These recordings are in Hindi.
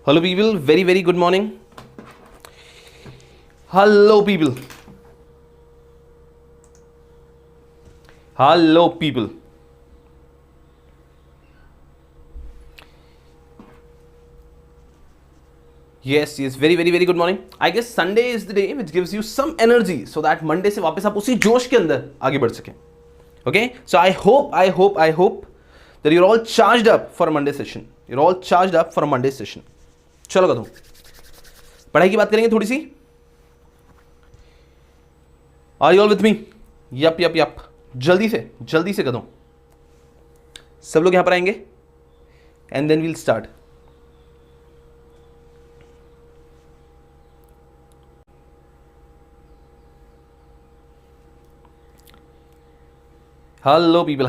Hello people, very good morning. Hello people. Hello people. Yes, very good morning. I guess Sunday is the day which gives you some energy so that Monday से वापस आप उसी जोश के अंदर आगे बढ़ सकें. Okay, so I hope that you're all charged up for a Monday session. You're all charged up for a Monday session. चलो कदम पढ़ाई की बात करेंगे थोड़ी सी. Are you all with me? Yup जल्दी से कदम सब लोग यहां पर आएंगे and then we'll start. Hello people.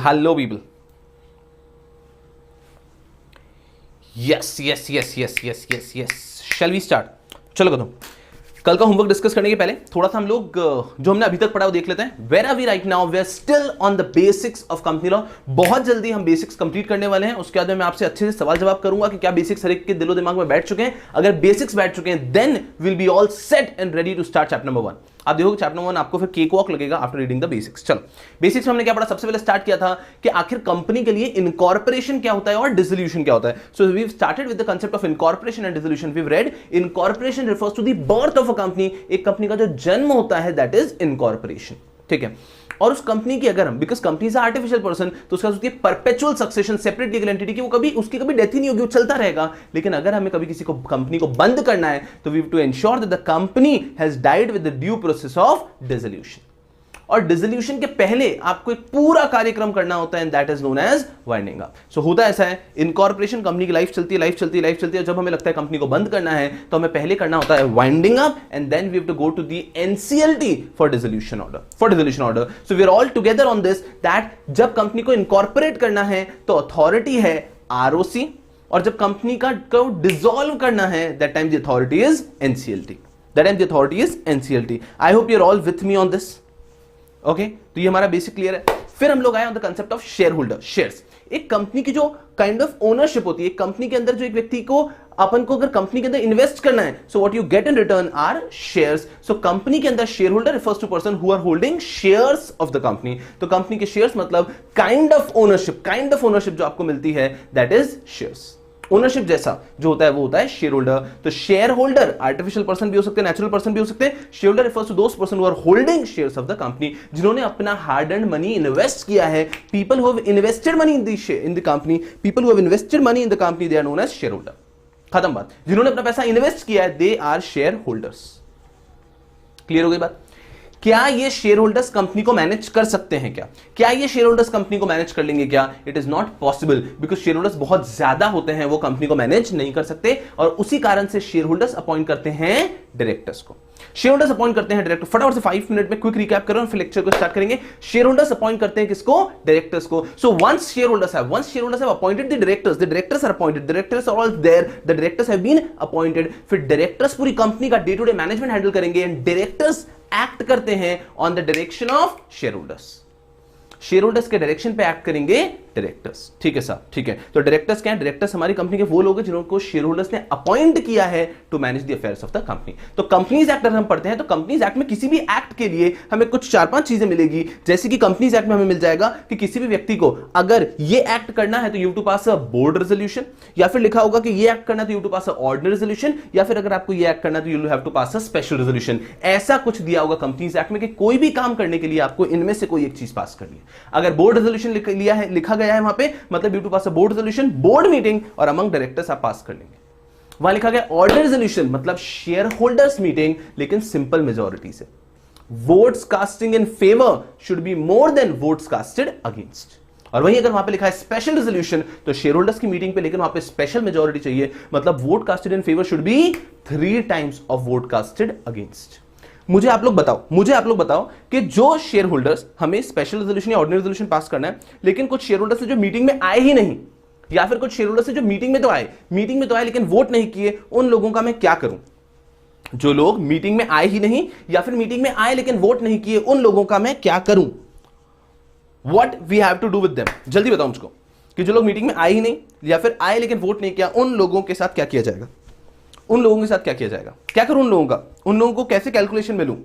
Yes. Shall we start? चलो कदम कल का होमवर्क डिस्कस करने के पहले थोड़ा सा हम लोग जो हमने अभी तक पढ़ा वो देख लेते हैं. Where are we right now? We are still on the basics of company law. बहुत जल्दी हम बेसिक्स कंप्लीट करने वाले हैं. उसके बाद मैं आपसे अच्छे से सवाल जवाब करूंगा कि क्या बेसिक्स हर एक के दिलो दिमाग में बैठ चुके हैं. अगर बेसिक्स बैठ चुके हैं then will be all set and ready to start chapter number 1. आप देखोगे चैप्टर नंबर 1 आपको फिर केक वॉक लगेगा आफ्टर रीडिंग द बेसिक्स. चलो बेसिक्स में हमने क्या पढ़ा? सबसे पहले स्टार्ट किया था कि आखिर कंपनी के लिए इनकॉर्पोरेशन क्या होता है और डिसोल्यूशन क्या होता है. So we have started with the concept of incorporation and dissolution. We have read incorporation refers to the birth of a company. एक कंपनी का जो जन्म होता है दैट इज इनकॉर्पोरेशन. ठीक है. और उस कंपनी की अगर हम because company is artificial person तो उसका होती है perpetual succession, separate legal entity की वो कभी उसकी कभी डेथ ही नहीं होगी, वो चलता रहेगा. लेकिन अगर हमें कभी किसी को कंपनी को बंद करना है तो we have to ensure that the company has died with the due process of dissolution. और डिसोल्यूशन के पहले आपको एक पूरा कार्यक्रम करना होता है and that is known as winding up. So होता ऐसा है इनकॉर्पोरेशन कंपनी की लाइफ चलती है. जब हमें लगता है कंपनी को बंद करना है तो हमें पहले करना होता है winding up and then we have to go to the NCLT for dissolution order. So we are all together on this that जब कंपनी को इनकॉर्पोरेट करना है तो अथॉरिटी है आरओसी और जब कंपनी को डिसॉल्व करना है that time the authority is NCLT. I hope you are all with me on this. Okay तो ये हमारा बेसिक क्लियर है. फिर हम लोग आए on the concept of share holder. Shares एक कंपनी की जो काइंड ऑफ ओनरशिप होती है. कंपनी के अंदर जो एक व्यक्ति को अपन को अगर कंपनी के अंदर इन्वेस्ट करना है so what you get in return are shares. So company के अंदर share holder refers to person who are holding shares of the company. तो कंपनी के शेयर्स मतलब काइंड ऑफ ओनरशिप जो आपको मिलती है दैट इज शेयर्स. ओनरशिप जैसा जो होता है वो होता है शेयर होल्डर. तो शेयर होल्डर आर्टिफिशियल पर्सन भी हो सकते हैं, नेचुरल पर्सन भी हो सकते हैं. Share holder refers to those person who are holding shares of the company, जिन्होंने अपना हार्ड एंड मनी इन्वेस्ट किया है. People who have invested money in the company they are known as share holder. खत्म बात. जिन्होंने अपना पैसा इन्वेस्ट किया है they are share holders. Clear हो गई बात? क्या ये शेयर होल्डर्स कंपनी को मैनेज कर सकते हैं? क्या ये शेयर होल्डर्स कंपनी को मैनेज कर लेंगे? क्या it is not possible because share holders बहुत ज्यादा होते हैं, वो कंपनी को मैनेज नहीं कर सकते. और उसी कारण से शेयर होल्डर्स अपॉइंट करते हैं डायरेक्टर्स को. फटाफट से 5 मिनट में क्विक रिकैप करो और फिर लेक्चर को स्टार्ट करेंगे. शेयर होल्डर्स अपॉइंट करते हैं किसको? डायरेक्टर्स को. So once share holders have appointed the directors are appointed, directors are all there, the directors have been appointed. फिर डायरेक्टर्स पूरी कंपनी का day to day management handle करेंगे एंड डायरेक्टर्स एक्ट करते हैं on the direction of share holders. Share holders के डायरेक्शन पे एक्ट करेंगे डायरेक्टर्स. ठीक है साहब, ठीक है. तो डायरेक्टर्स क्या है? डायरेक्टर्स हमारी कंपनी के वो लोग हैं जिनको शेयर होल्डर्स ने अपॉइंट किया है to manage the affairs of the company. तो कंपनीज एक्ट अगर हम पढ़ते हैं तो कंपनीज एक्ट में किसी भी एक्ट के लिए हमें कुछ 4-5 चीजें मिलेगी. जैसे कि कंपनीज एक्ट में हमें मिल जाएगा कि किसी भी व्यक्ति को अगर ये एक्ट करना है तो you to pass a board resolution, या फिर लिखा होगा कि ये एक्ट करना है तो you to pass a ordinary resolution, या फिर अगर आपको ये एक्ट करना है तो you have to pass a special resolution. ऐसा कुछ दिया होगा कंपनीज एक्ट में कि कोई भी काम करने के लिए आपको इनमें से कोई एक चीज पास करनी है. अगर बोर्ड रेजोल्यूशन लिखा गया है वहां पे मतलब due to pass a board resolution, board meeting और अमंग डायरेक्टर्स आप पास कर लेंगे. वहां लिखा गया ऑर्डर रेजोल्यूशन मतलब शेयर होल्डर्स मीटिंग लेकिन सिंपल मेजॉरिटी से. Votes casting in favour should be more than votes casted against. और वहीं अगर वहां पे लिखा है स्पेशल रेजोल्यूशन तो शेयर होल्डर्स की मीटिंग पे लेकिन वहां पे स्पेशल मेजॉरिटी चाहिए मतलब vote casted in favour should B 3 times of vote casted against. मुझे आप लोग बताओ कि जो शेयर होल्डर्स हमें स्पेशल रेजोल्यूशन या ऑर्डिनरी रेजोल्यूशन पास करना है लेकिन कुछ शेयर होल्डर्स जो मीटिंग में आए ही नहीं, या फिर कुछ शेयर होल्डर्स जो मीटिंग में तो आए लेकिन वोट नहीं किए, उन लोगों का मैं क्या करूं? जो लोग मीटिंग में आए ही नहीं या फिर मीटिंग में आए लेकिन वोट नहीं किए, उन लोगों का मैं क्या करूं? What we have to do with them? जल्दी बताओ मुझको कि जो लोग मीटिंग में आए ही नहीं या फिर आए लेकिन वोट नहीं किया, उन लोगों के साथ क्या किया जाएगा? उन लोगों के साथ क्या किया जाएगा? क्या करूं उन लोगों को कैसे कैलकुलेशन में लूं?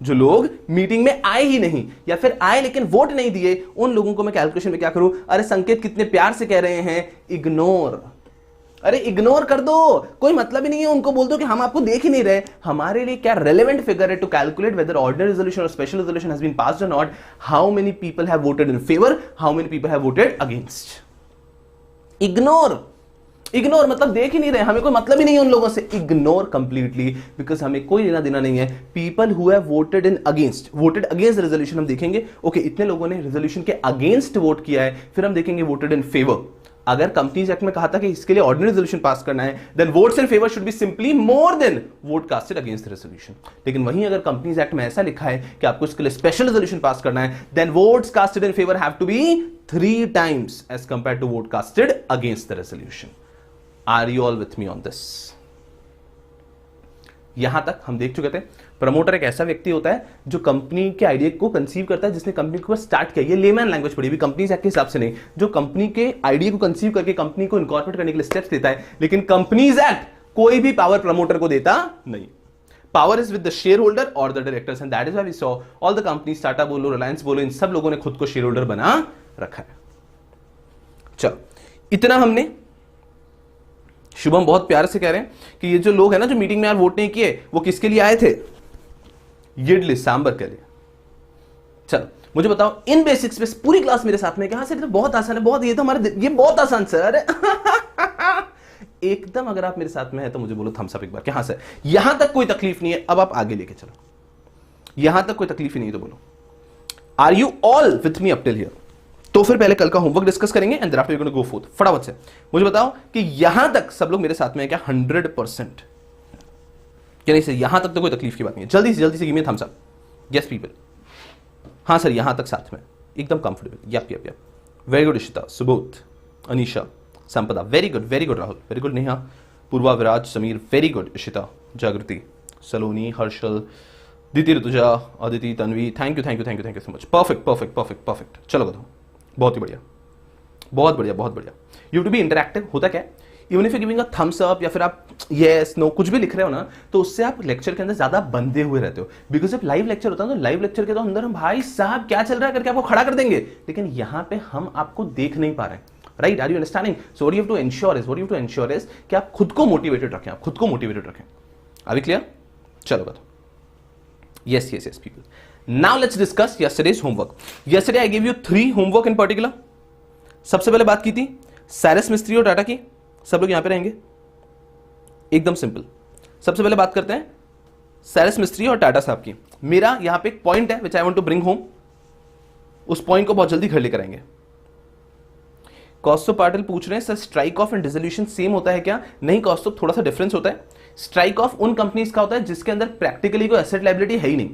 जो लोग मीटिंग में आए ही नहीं या फिर आए लेकिन वोट नहीं दिए, उन लोगों को मैं कैलकुलेशन में क्या करूं? अरे संकेत कितने प्यार से कह रहे हैं इग्नोर। अरे इग्नोर कर दो, कोई मतलब ही नहीं है। उनको बोल दो कि हम आपको देख ही नहीं रहे। हमारे लिए क्या रेलेवेंट फिगर है to calculate whether ordinary resolution और special resolution has been passed और नॉट? How many people have voted in favour, how many people have voted against. Ignore मतलब देख ही नहीं रहे, हमें कोई मतलब ही नहीं है उन लोगों से। इग्नोर कंप्लीटली, बिकॉज हमें कोई लेना देना नहीं है। People who have voted against resolution हम देखेंगे। ओके, इतने लोगों ने रेजोल्यूशन के अगेंस्ट वोट किया है, फिर हम देखेंगे वोटेड इन फेवर। अगर कंपनीज एक्ट में कहा था कि इसके लिए ऑर्डिनरी रेजोल्यूशन पास करना है, then votes in favour should be simply more than vote casted against the resolution. लेकिन वहीं अगर कंपनीज एक्ट में ऐसा लिखा है कि आपको इसके लिए स्पेशल रेजोल्यूशन पास करना है, then votes casted in favour have to be 3 times as compare to vote casted against the resolution. Are you all with me on this? यहां तक हम देख चुके थे प्रमोटर एक ऐसा व्यक्ति होता है जो कंपनी के आइडिया को कंसीव करता है, जिसने कंपनी को स्टार्ट किया। ये लेमैन लैंग्वेज पड़ी, कंपनीज एक्ट के हिसाब से नहीं। जो कंपनी के आइडिया को कंसीव करके कंपनी को इनकॉर्पोरेट करने के लिए स्टेप्स देता है, लेकिन कंपनीज एक्ट कोई भी पावर प्रमोटर को देता नहीं। Power is with the shareholder और the directors, and that is why we saw all the companies, Tata बोलो, रिलायंस बोलो, इन सब लोगों ने खुद को शेयर होल्डर बना रखा है। चलो, इतना हमने। शुभम बहुत प्यार से कह रहे हैं कि ये जो लोग हैं ना जो मीटिंग में यार वोट नहीं किए, वो किसके लिए आए थे? इडली सांबर के लिए। चलो मुझे बताओ इन बेसिक्स पे पूरी क्लास मेरे साथ में। कहां से? तो बहुत आसान है, बहुत। ये तो हमारे ये बहुत आसान सर। एकदम अगर आप मेरे साथ में है तो मुझे बोलो थम्स अप एक बार। कहां से? यहां तक कोई तकलीफ नहीं है। अब आप आगे लेके चलो। यहां तक कोई तकलीफ ही नहीं है तो बोलो are you all with me up till here? तो फिर पहले कल का होमवर्क डिस्कस करेंगे and after you gonna go forth. फटाफट से मुझे बताओ कि यहां तक सब लोग मेरे साथ में है क्या? 100%? क्या नहीं सर? यहां तक तो कोई तकलीफ की बात नहीं है। जल्दी से give me thumbs up. Yes people. हाँ सर, यहां तक साथ में एकदम comfortable. Yup. Very good Ishita, Subodh, Anisha, Sampada, very good Rahul, very good Neha, Purva, Viraj, Sameer, very good Ishita, Jagruti, Saloni, Harshal, Diti, Rituja, Aditi, Tanvi, thank you so much. Perfect. चलो बताओ, बहुत बढ़िया। You to be interactive. होता क्या है, even if you giving a thumbs up या फिर आप यस नो कुछ भी लिख रहे हो ना, तो उससे आप लेक्चर के अंदर ज्यादा बंधे हुए रहते हो। बिकॉज जब लाइव लेक्चर होता है तो लाइव लेक्चर के तो अंदर हम भाई साहब क्या चल रहा है करके आपको खड़ा कर देंगे, लेकिन यहां पे हम आपको देख नहीं पा रहे हैं। Right? Are you understanding? So what you have to ensure is कि आप खुद को मोटिवेटेड रखें। Are we clear? चलो बताओ। Yes, people. Now let's discuss yesterday's homework. Yesterday I gave you 3 homework in particular. सबसे पहले बात की थी साइरस मिस्त्री और टाटा की। सब लोग यहां पे रहेंगे, एकदम सिंपल। सबसे पहले बात करते हैं साइरस मिस्त्री और टाटा साहब की। मेरा यहां पे एक पॉइंट है which I want to bring home. उस पॉइंट को बहुत जल्दी घर लेकर आएंगे। कौस्तुभ पाटिल पूछ रहे हैं sir strike off and dissolution same होता है क्या? नहीं कौस्तुभ, थोड़ा सा डिफरेंस होता है। स्ट्राइक ऑफ उन कंपनीज का होता है जिसके अंदर प्रैक्टिकली कोई एसेट लायबिलिटी है ही नहीं।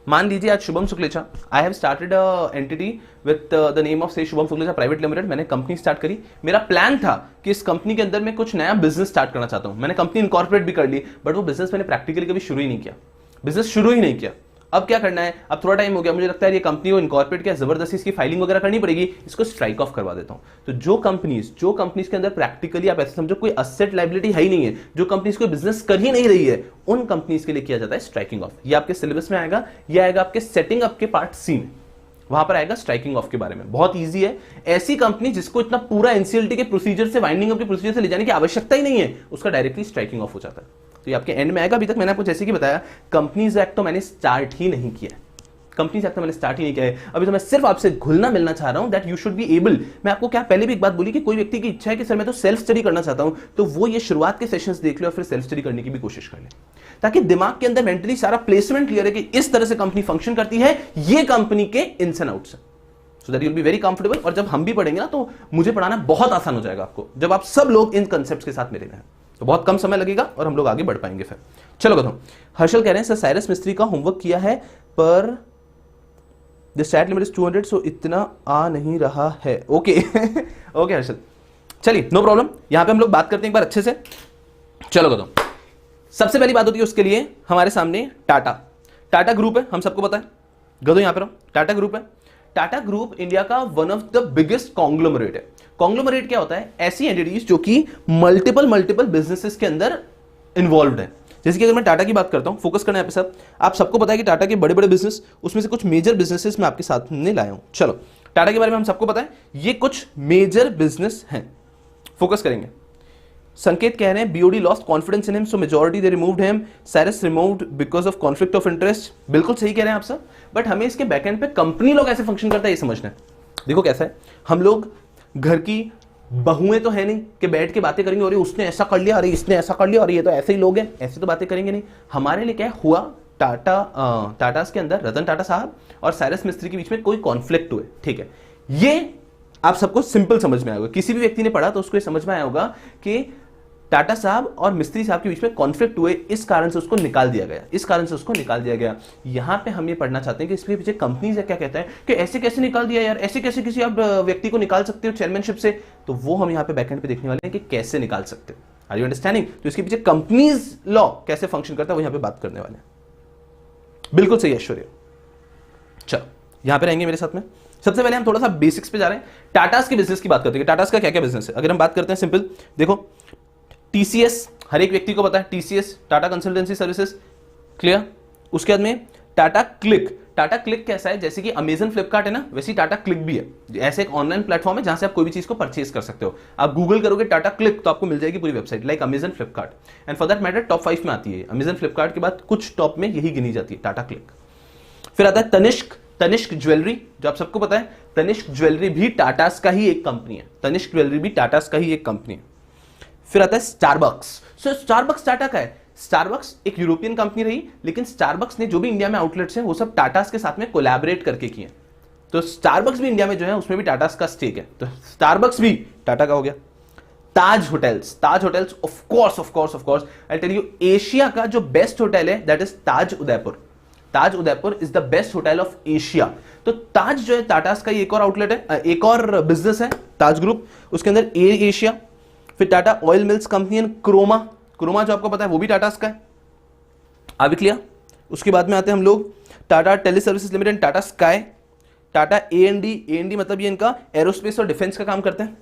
मान लीजिए आज Shubham Shuklecha, I have started a entity with the name of say Shubham Shuklecha private limited. मैंने कंपनी स्टार्ट करी। मेरा प्लान था कि इस कंपनी के अंदर मैं कुछ नया बिजनेस स्टार्ट करना चाहता हूं। मैंने कंपनी इनकॉर्पोरेट भी कर ली, बट वो बिजनेस मैंने प्रैक्टिकली कभी शुरू ही नहीं किया। अब क्या करना है? अब थोड़ा टाइम हो गया, मुझे लगता है ये कंपनी को इनकॉर्पोरेट किया, जबरदस्ती इसकी फाइलिंग वगैरह करनी पड़ेगी, इसको स्ट्राइक ऑफ करवा देता हूं। तो जो कंपनीज के अंदर प्रैक्टिकली आप ऐसे समझो कोई एसेट लायबिलिटी है ही नहीं है, जो कंपनीज कोई बिजनेस कर ही नहीं रही है, उन कंपनीज के लिए किया जाता है स्ट्राइकिंग ऑफ। ये आपके सिलेबस में आएगा, ये आएगा आपके सेटिंग अप के पार्ट सी में, वहां पर आएगा स्ट्राइकिंग ऑफ के बारे में। बहुत ईजी है। ऐसी कंपनी जिसको इतना पूरा एनसीएलटी के प्रोसीजर से, वाइंडिंग अप के प्रोसीजर से ले जाने की आवश्यकता ही नहीं है, उसका डायरेक्टली स्ट्राइकिंग ऑफ हो जाता है। तो ये आपके एंड में आएगा। अभी तक मैंने आपको जैसे कि बताया कंपनीज एक्ट तो मैंने स्टार्ट ही नहीं किया है। अभी तो मैं सिर्फ आपसे घुलना मिलना चाह रहा हूं that you should be able. मैं आपको क्या पहले भी एक बात बोली कि कोई व्यक्ति की इच्छा है कि सर मैं तो सेल्फ स्टडी करना चाहता हूं, तो वो ये शुरुआत के सेशंस देख ले और फिर सेल्फ स्टडी करने की भी कोशिश कर ले, ताकि दिमाग के अंदर मेंटली सारा प्लेसमेंट क्लियर है कि इस तरह से कंपनी फंक्शन करती है, ये कंपनी के इन्स एंड आउट्स है, so that you will be very comfortable. और जब हम भी पढ़ेंगे ना तो मुझे पढ़ाना बहुत आसान हो जाएगा आपको, जब आप सब लोग इन कंसेप्ट के साथ मेरे में हैं, तो बहुत कम समय लगेगा और हम लोग आगे बढ़ पाएंगे। फिर चलो बताओ। हर्षल कह रहे हैं सर साइरस मिस्त्री का होमवर्क किया है पर द स्टैट लिमिट इज 200, सो इतना आ नहीं रहा है। ओके ओके हर्षल, चलिए नो प्रॉब्लम। यहां पे हम लोग बात करते हैं एक बार अच्छे से। चलो बताओ। सबसे पहली बात होती है उसके लिए हमारे सामने टाटा ग्रुप है, हम सबको पता है। गदो यहां पर टाटा ग्रुप है। टाटा ग्रुप इंडिया का one of the biggest conglomerate है। कॉन्ग्लोमरेट क्या होता है? ऐसी एंटिटीज जो कि मल्टीपल बिजनेसेस के अंदर इन्वॉल्व है। जैसे कि अगर मैं टाटा की बात करता हूं, फोकस करना है यहाँ पे सब, आप सबको पता है कि टाटा के बड़े बड़े बिजनेस, उसमें से कुछ मेजर बिजनेसेस मैं आपके साथ में लाया हूं। चलो, टाटा के बारे में हम सबको पता है, ये कुछ मेजर बिजनेस हैं, फोकस करेंगे। संकेत कह रहे हैं BOD lost confidence in him, so majority they removed him, Cyrus removed because of conflict of interest. बिल्कुल सही कह रहे हैं आप सब, बट हमें इसके बैकएंड पे कंपनी लोग ऐसे फंक्शन करता है ये समझना है। देखो कैसा है, हम लोग घर की बहुएं तो है नहीं कि बैठ के बातें करेंगे, और उसने ऐसा कर लिया, अरे इसने ऐसा कर लिया, और ये तो ऐसे ही लोग हैं, ऐसे तो बातें करेंगे नहीं। हमारे लिए क्या हुआ, टाटास के अंदर रतन टाटा साहब और साइरस मिस्त्री के बीच में कोई कॉन्फ्लिक्ट हुए, ठीक है। ये आप सबको सिंपल समझ में आया होगा, किसी भी व्यक्ति ने पढ़ा तो उसको ये समझ में आया होगा कि टाटा साहब और मिस्त्री साहब के बीच में कॉन्फ्लिक्ट हुए, इस कारण से उसको निकाल दिया गया, इस कारण से उसको निकाल दिया गया। यहां पे हम ये पढ़ना चाहते हैं कि इसके पीछे कंपनीज क्या कहता है कि ऐसे कैसे निकाल दिया यार, ऐसे कैसे किसी आप व्यक्ति को निकाल सकते हो चेयरमैनशिप से, तो वो हम यहाँ पे बैकएंड पे देखने वाले हैं कि कैसे निकाल सकते हो। Are you understanding? तो इसके पीछे कंपनीज लॉ कैसे फंक्शन करता है वो यहाँ पे बात करने वाले हैं। बिल्कुल सही ऐश्वर्य। चलो यहां पे रहेंगे मेरे साथ में। सबसे पहले हम थोड़ा सा बेसिक्स पे जा रहे हैं, टाटास के बिजनेस की बात करते हैं, टाटास का क्या क्या बिजनेस है। अगर हम बात करते हैं सिंपल, देखो टीसीएस हर एक व्यक्ति को पता है, TCS Tata consultancy services, clear. उसके बाद में टाटा क्लिक, टाटा क्लिक कैसा है, जैसे कि अमेजन फ्लिपकार्ट है ना, वैसे टाटा क्लिक भी है, ऐसे एक ऑनलाइन प्लेटफॉर्म है जहां से आप कोई भी चीज को परचेज कर सकते हो। आप गूगल करोगे टाटा क्लिक तो आपको मिल जाएगी पूरी website, like Amazon Flipkart, and for that matter top 5 में आती है। अमेजन फ्लिपकार्ट के बाद कुछ टॉप में यही गिनी जाती है, टाटा क्लिक। फिर आता है तनिष्क, तनिष्क ज्वेलरी, जो आप सबको पता है तनिष्क ज्वेलरी भी टाटास का ही एक कंपनी है, तनिष्क ज्वेलरी भी टाटास का ही एक कंपनी है। फिर आता है स्टारबक्स। सो स्टारबक्स टाटा का है। स्टारबक्स एक यूरोपियन कंपनी रही, लेकिन स्टारबक्स ने जो भी इंडिया में आउटलेट्स हैं वो सब टाटास के साथ में कोलैबोरेट करके किए। तो स्टारबक्स भी इंडिया में जो है उसमें भी टाटास का स्टेक है, तो स्टारबक्स भी टाटा का हो गया। Taj hotels, Taj hotels of course I tell you, Asia का जो बेस्ट होटल है that is Taj Udaipur. Taj Udaipur is the best hotel of Asia. तो ताज जो है टाटास का एक और आउटलेट है, एक और बिजनेस है ताज ग्रुप, उसके अंदर एयर एशिया। फिर Tata oil mills company and Croma, Croma जो आपको पता है वो भी टाटास का है, आ भी क्लियर। उसके बाद में आते हैं हम लोग Tata teleservices limited, Tata Sky, Tata A N D मतलब ये इनका एरोस्पेस और डिफेंस का काम करते हैं।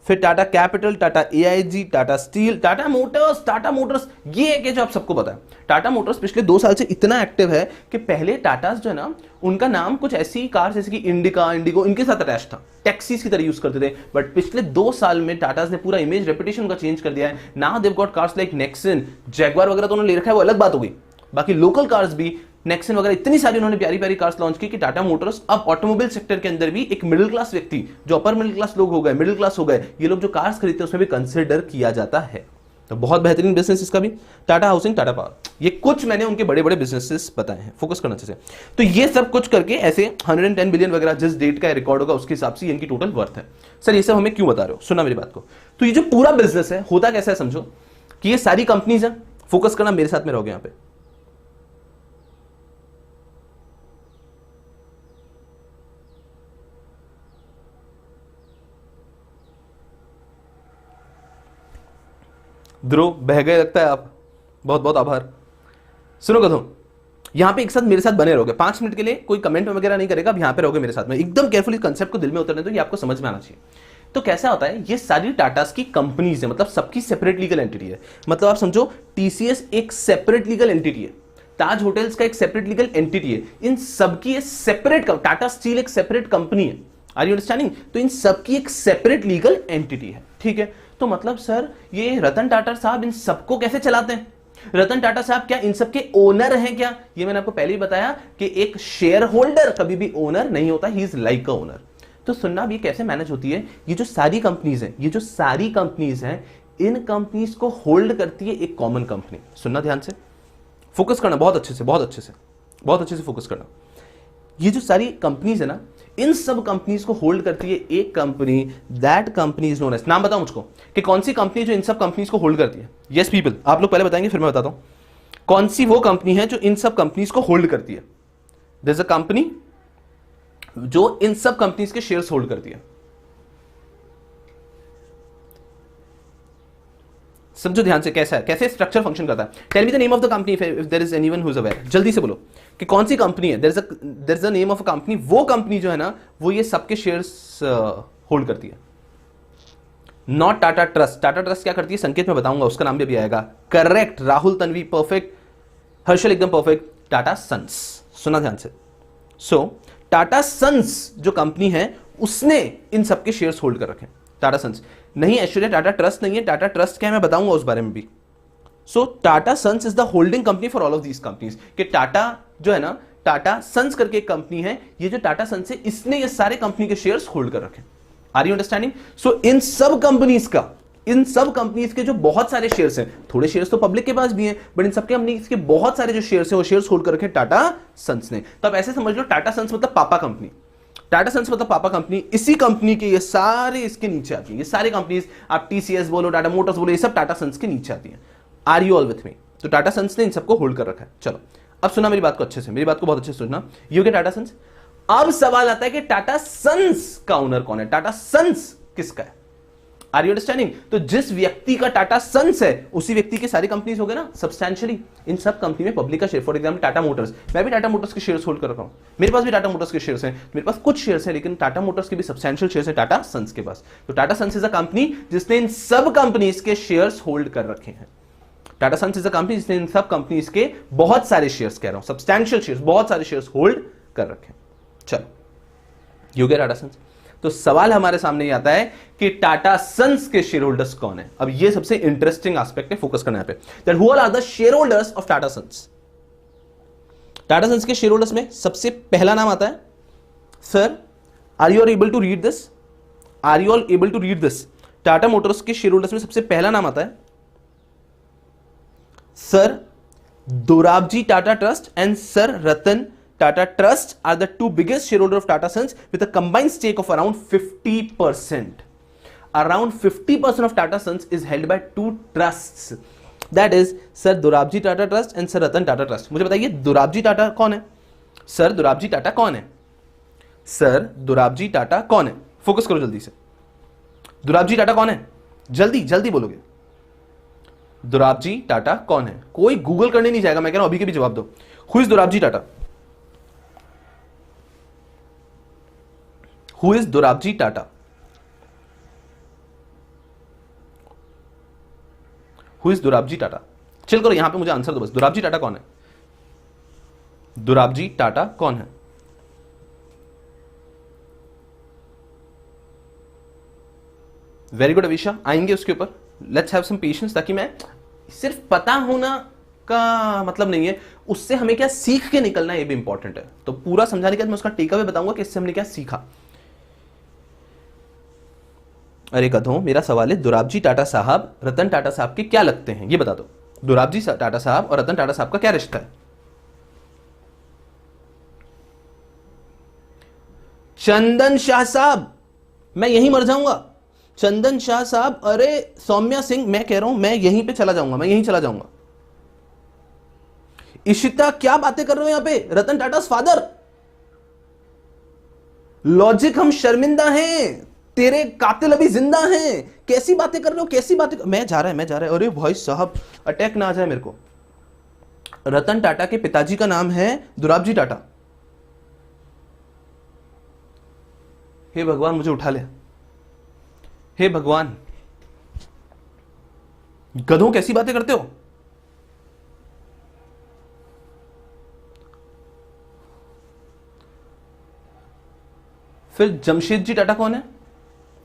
फिर Tata capital, Tata AIG, Tata steel, Tata Motors ये एक है जो आप सबको पता है। टाटा मोटर्स पिछले 2 साल से इतना एक्टिव है कि पहले टाटास जो है ना, उनका नाम कुछ ऐसी कार जैसे कि इंडिका, इंडिगो इनके साथ अटैच था, टैक्सीज की तरह यूज करते थे, बट पिछले 2 साल में टाटास ने पूरा इमेज रेपुटेशन का चेंज कर दिया है। Now they got cars like Nexon, Jaguar वगैरह तो उन्होंने ले रखा है, वो अलग बात हो गई, बाकी लोकल कार्स भी नेक्सन वगैरह इतनी सारी उन्होंने प्यारी प्यारी कार्स लॉन्च की कि टाटा मोटर्स अब ऑटोमोबाइल सेक्टर के अंदर भी एक मिडिल क्लास व्यक्ति, जो अपर मिडिल क्लास लोग हो गए, मिडिल क्लास हो गए, ये लोग जो कार्स खरीदते हैं उसमें भी कंसिडर किया जाता है। तो बहुत बेहतरीन बिजनेस इसका भी। टाटा हाउसिंग, टाटा पावर, ये कुछ मैंने उनके बड़े बड़े बिजनेसेस बताए हैं, फोकस करना चाहिए। तो ये सब कुछ करके ऐसे 110 बिलियन वगैरह जिस डेट का रिकॉर्ड होगा उसके हिसाब से इनकी टोटल वर्थ है। सर ये सब हमें क्यों बता रहे हो, सुनना मेरी बात को। तो ये जो पूरा बिजनेस है होता कैसा है, समझो कि ये सारी कंपनीज है, फोकस करना, मेरे साथ में रहोगे यहां पे। ध्रुव बह गए लगता है आप, बहुत बहुत आभार। सुनो कदम, यहां पे एक साथ मेरे साथ बने रहोगे 5 मिनट के लिए, कोई कमेंट वगैरह नहीं करेगा, अब यहां पे रहोगे मेरे साथ में, एकदम केयरफुली कंसेप्ट को दिल में उतरने दो, ये आपको समझ में आना चाहिए। तो कैसा होता है, ये सारी टाटास की कंपनीज है, मतलब सबकी सेपरेट लीगल एंटिटी है। मतलब आप समझो टीसीएस एक सेपरेट लीगल एंटिटी है, ताज होटल्स का एक सेपरेट लीगल एंटिटी है, इन सबकी सेपरेट, टाटा स्टील एक सेपरेट कंपनी है। Are you understanding? तो इन सबकी एक सेपरेट लीगल एंटिटी है, ठीक है। तो मतलब सर ये रतन टाटा साहब इन सबको कैसे चलाते हैं? रतन टाटा साहब क्या इन सबके ओनर हैं क्या? ये मैंने आपको पहले ही बताया कि एक शेयर होल्डर कभी भी ओनर नहीं होता, he is like a owner. तो सुनना भी कैसे मैनेज होती है, ये जो सारी कंपनीज हैं, ये जो सारी कंपनीज हैं, इन कंपनीज को होल्ड करती है एक कॉमन कंपनी। सुनना ध्यान से, फोकस करना बहुत अच्छे से, बहुत अच्छे से, बहुत अच्छे से फोकस करना। ये जो सारी कंपनीज है ना, इन सब कंपनीज को होल्ड करती है एक company, that company is known as, नाम बताओ मुझको कि कौन सी कंपनी जो इन सब कंपनीज को होल्ड करती है। यस पीपल, आप लोग पहले बताएंगे फिर मैं बताता हूं कौन सी वो कंपनी है जो इन सब कंपनीज को होल्ड करती है। देयर इज अ कंपनी जो इन सब कंपनीज के शेयर्स होल्ड करती है। समझो ध्यान से कैसा है, कैसे स्ट्रक्चर फंक्शन करता है। Tell me the name of the company if there is anyone who is aware, जल्दी से बोलो कि कौन सी कंपनी है। There is a name of a company, वो कंपनी जो है ना वो ये सबके शेयर्स होल्ड करती है। Not Tata trust. Tata trust क्या करती है, संकेत में बताऊंगा, उसका नाम भी अभी आएगा। करेक्ट राहुल, तन्वी परफेक्ट, हर्षल एकदम परफेक्ट। टाटा सन्स, सुना ध्यान से। सो टाटा सन्स जो कंपनी है उसने इन सबके शेयर्स होल्ड कर रखे। टाटा सन्स नहीं, ऐश्वर्या टाटा ट्रस्ट नहीं है। टाटा ट्रस्ट क्या है मैं बताऊंगा उस बारे में भी। So Tata sons is the holding company for all of these companies. कि टाटा जो है ना, टाटा सन्स करके एक कंपनी है, ये जो टाटा सन्स है इसने ये सारे कंपनी के शेयर्स होल्ड कर रखे। Are you understanding? सो इन सब कंपनीज के जो बहुत सारे शेयर्स हैं, थोड़े शेयर्स तो पब्लिक के पास भी हैं, बट इन सबके कंपनीज के बहुत सारे जो शेयर्स हैं वो शेयर्स होल्ड कर रखे टाटा सन्स ने। तो आप ऐसे समझ लो, टाटा सन्स मतलब पापा कंपनी। टाटा सन्स मतलब पापा कंपनी। इसी कंपनी के ये सारे इसके नीचे आती है, ये सारे कंपनीज, आप टीसीएस बोलो, टाटा मोटर्स बोलो, ये सब टाटा सन्स के नीचे आती है। Are you all with me? तो टाटा सन्स ने इन सबको होल्ड कर रखा है। चलो अब सुना मेरी बात को अच्छे से, मेरी बात को बहुत अच्छे से सुनना। यू के टाटा सन्स। अब सवाल आता है कि टाटा सन्स का ओनर कौन है, टाटा सन्स किसका है? Are you understanding? तो जिस व्यक्ति का टाटा सन्स है उसी व्यक्ति के सारी कंपनीज हो गए ना सब्सटैंशियली। इन सब कंपनी में पब्लिक का share, for example Tata Motors, मैं भी टाटा मोटर्स के शेयर्स होल्ड कर रखा हूं, मेरे पास भी टाटा मोटर्स के शेयर्स हैं, मेरे पास कुछ शेयर्स हैं, लेकिन टाटा मोटर्स के भी सब्सटैंशियल शेयर्स है टाटा सन्स के पास। तो Tata sons is a company जिसने इन सब कंपनीज के शेयर्स होल्ड कर रखे हैं। Tata sons is a company जिसने इन सब कंपनीज के बहुत सारे शेयर्स, कह रहा हूं सब्सटैंशियल शेयर्स, बहुत सारे शेयर्स होल्ड कर रखे। चलो यू गेट टाटा सन्स। तो सवाल हमारे सामने ये आता है कि टाटा सन्स के शेयर होल्डर्स कौन है। अब ये सबसे इंटरेस्टिंग एस्पेक्ट है, फोकस करना है पे। That who are the share holders of Tata sons. Tata sons के शेयर होल्डर्स में सबसे पहला नाम आता है, sir are you able to read this? Are you all able to read this? Tata motors के शेयर होल्डर्स में सबसे पहला नाम आता है sir Dorabji Tata trust and sir Ratan Tata Trust are the two biggest shareholder of Tata Sons with a combined stake of around 50%. Around 50% of Tata Sons is held by two trusts. That is Sir Dorabji Tata Trust and Sir Ratan Tata Trust. मुझे बताइए दोराबजी टाटा कौन है? सर दोराबजी टाटा कौन है? सर दोराबजी टाटा कौन है? फोकस करो जल्दी से। दोराबजी टाटा कौन है? जल्दी जल्दी बोलोगे। दोराबजी टाटा कौन है? कोई गूगल करने नहीं जाएगा, मैं कह रहा हूं अभी के भी जवाब दो। Who is Dorabji Tata? Who is Dorabji Tata? Who is Dorabji Tata? चल करो यहां पे मुझे आंसर दो बस। दोराबजी टाटा कौन है? दोराबजी टाटा कौन है? वेरी गुड अविशा, आएंगे उसके ऊपर। लेट्स हैव सम पेशेंस, ताकि मैं सिर्फ पता होना का मतलब नहीं है, उससे हमें क्या सीख के निकलना है ये भी इंपॉर्टेंट है। तो पूरा समझाने के बाद मैं उसका टेक अवे बताऊंगा कि इससे हमने क्या सीखा। अरे गधों, मेरा सवाल है दोराबजी टाटा साहब रतन टाटा साहब के क्या लगते हैं ये बता दो। दोराबजी टाटा साहब और रतन टाटा साहब का क्या रिश्ता है? चंदन शाह साहब, मैं यहीं मर जाऊंगा। चंदन शाह साहब, अरे सौम्या सिंह, मैं कह रहा हूं मैं यहीं पे चला जाऊंगा, मैं यहीं चला जाऊंगा। इशिता, क्या बातें कर रहे हो यहां पे? रतन टाटा फादर। लॉजिक, हम शर्मिंदा हैं, तेरे कातिल अभी जिंदा हैं। कैसी बातें कर रहे हो, कैसी बातें मैं जा रहा है। अरे भाई साहब, अटैक ना आ जाए मेरे को। रतन टाटा के पिताजी का नाम है दोराबजी टाटा। हे भगवान मुझे उठा ले, हे भगवान। गधों कैसी बातें करते हो? फिर जमशेदजी टाटा कौन है?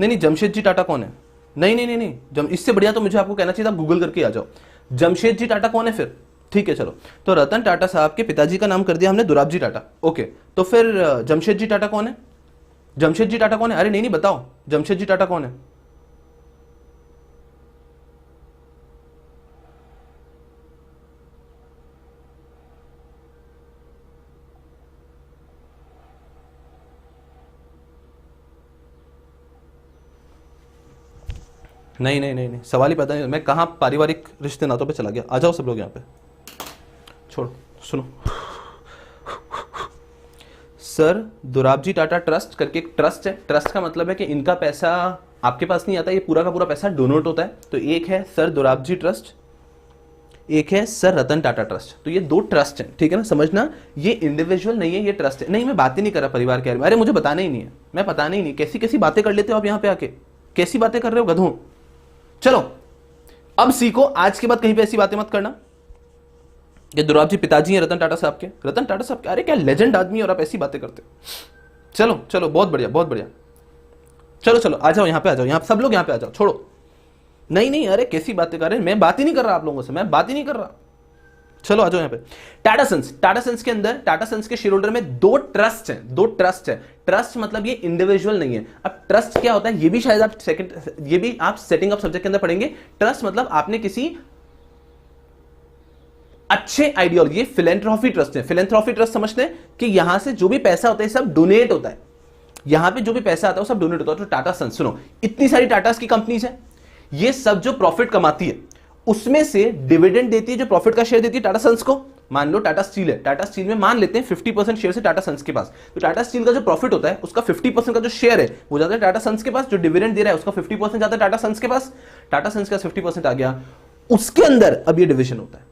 नहीं, जमशेदजी टाटा कौन है? नहीं, इससे बढ़िया तो मुझे आपको कहना चाहिए था गूगल करके आ जाओ। जमशेदजी टाटा कौन है फिर? ठीक है चलो, तो रतन टाटा साहब के पिताजी का नाम कर दिया हमने दोराबजी टाटा। ओके, तो फिर जमशेदजी टाटा कौन है? जमशेदजी टाटा कौन है? अरे नहीं बताओ, जमशेदजी टाटा कौन है? नहीं, सवाल ही पता नहीं, मैं कहां पारिवारिक रिश्ते नातों पे चला गया। आ जाओ सब लोग यहां पे, छोड़ो, सुनो। सर दोराबजी टाटा ट्रस्ट करके एक ट्रस्ट है। ट्रस्ट का मतलब है कि इनका पैसा आपके पास नहीं आता, ये पूरा का पूरा पैसा डोनेट होता है। तो एक है सर दोराबजी ट्रस्ट, एक है सर रतन टाटा ट्रस्ट। तो ये दो ट्रस्ट हैं, ठीक है ना, समझना। ये इंडिविजुअल नहीं है, ये ट्रस्ट है। नहीं, मैं बातें नहीं कर रहा परिवार के बारे में। अरे मुझे बताना ही नहीं है, मैं बताना ही नहीं। कैसी कैसी बातें कर लेते हो आप यहाँ पे आके, कैसी बातें कर रहे हो गधों। चलो अब सीखो, आज के बाद कहीं पे ऐसी बातें मत करना कि दुराब जी पिताजी हैं रतन टाटा साहब के। रतन टाटा साहब के, अरे क्या लेजेंड आदमी है और आप ऐसी बातें करते हो। चलो चलो, बहुत बढ़िया बहुत बढ़िया। चलो चलो आ जाओ, यहां पे आ जाओ, यहां सब लोग यहां पे आ जाओ। छोड़ो, नहीं नहीं, अरे कैसी बातें कर रहे हैं, मैं बात ही नहीं कर रहा आप लोगों से, मैं बात ही नहीं कर रहा। चलो आ जाओ यहां पे। टाटा सन्स, टाटा सन्स के अंदर, टाटा सन्स के शेयर होल्डर में दो ट्रस्ट हैं, दो ट्रस्ट है। ट्रस्ट मतलब ये इंडिविजुअल नहीं है। अब ट्रस्ट क्या होता है ये भी शायद आप ये भी आप सेटिंग अप सब्जेक्ट के अंदर पढ़ेंगे। ट्रस्ट मतलब आपने किसी अच्छे आइडियोलॉजी, फिलेंथ्रोफी ट्रस्ट है। फिलेंथ्रोफी ट्रस्ट समझते हैं कि यहां से जो भी पैसा होता है सब डोनेट होता है, यहां पे जो भी पैसा आता है वो सब डोनेट होता है। तो टाटा सन्स, सुनो, इतनी सारी टाटास की कंपनीज है, ये सब जो प्रॉफिट कमाती है उसमें से डिविडेंड देती है, जो प्रॉफिट का शेयर देती है टाटा सन्स को। मान लो टाटा स्टील है, टाटा स्टील में मान लेते हैं 50% शेयर से टाटा सन्स के पास, तो टाटा स्टील का जो प्रॉफिट होता है उसका 50% का जो शेयर है वो जाता है टाटा सन्स के पास। जो डिविडेंड दे रहा है उसका 50% जाता है टाटा सन्स के पास। टाटा सन्स का 50% आ गया, उसके अंदर अब ये डिविजन होता है।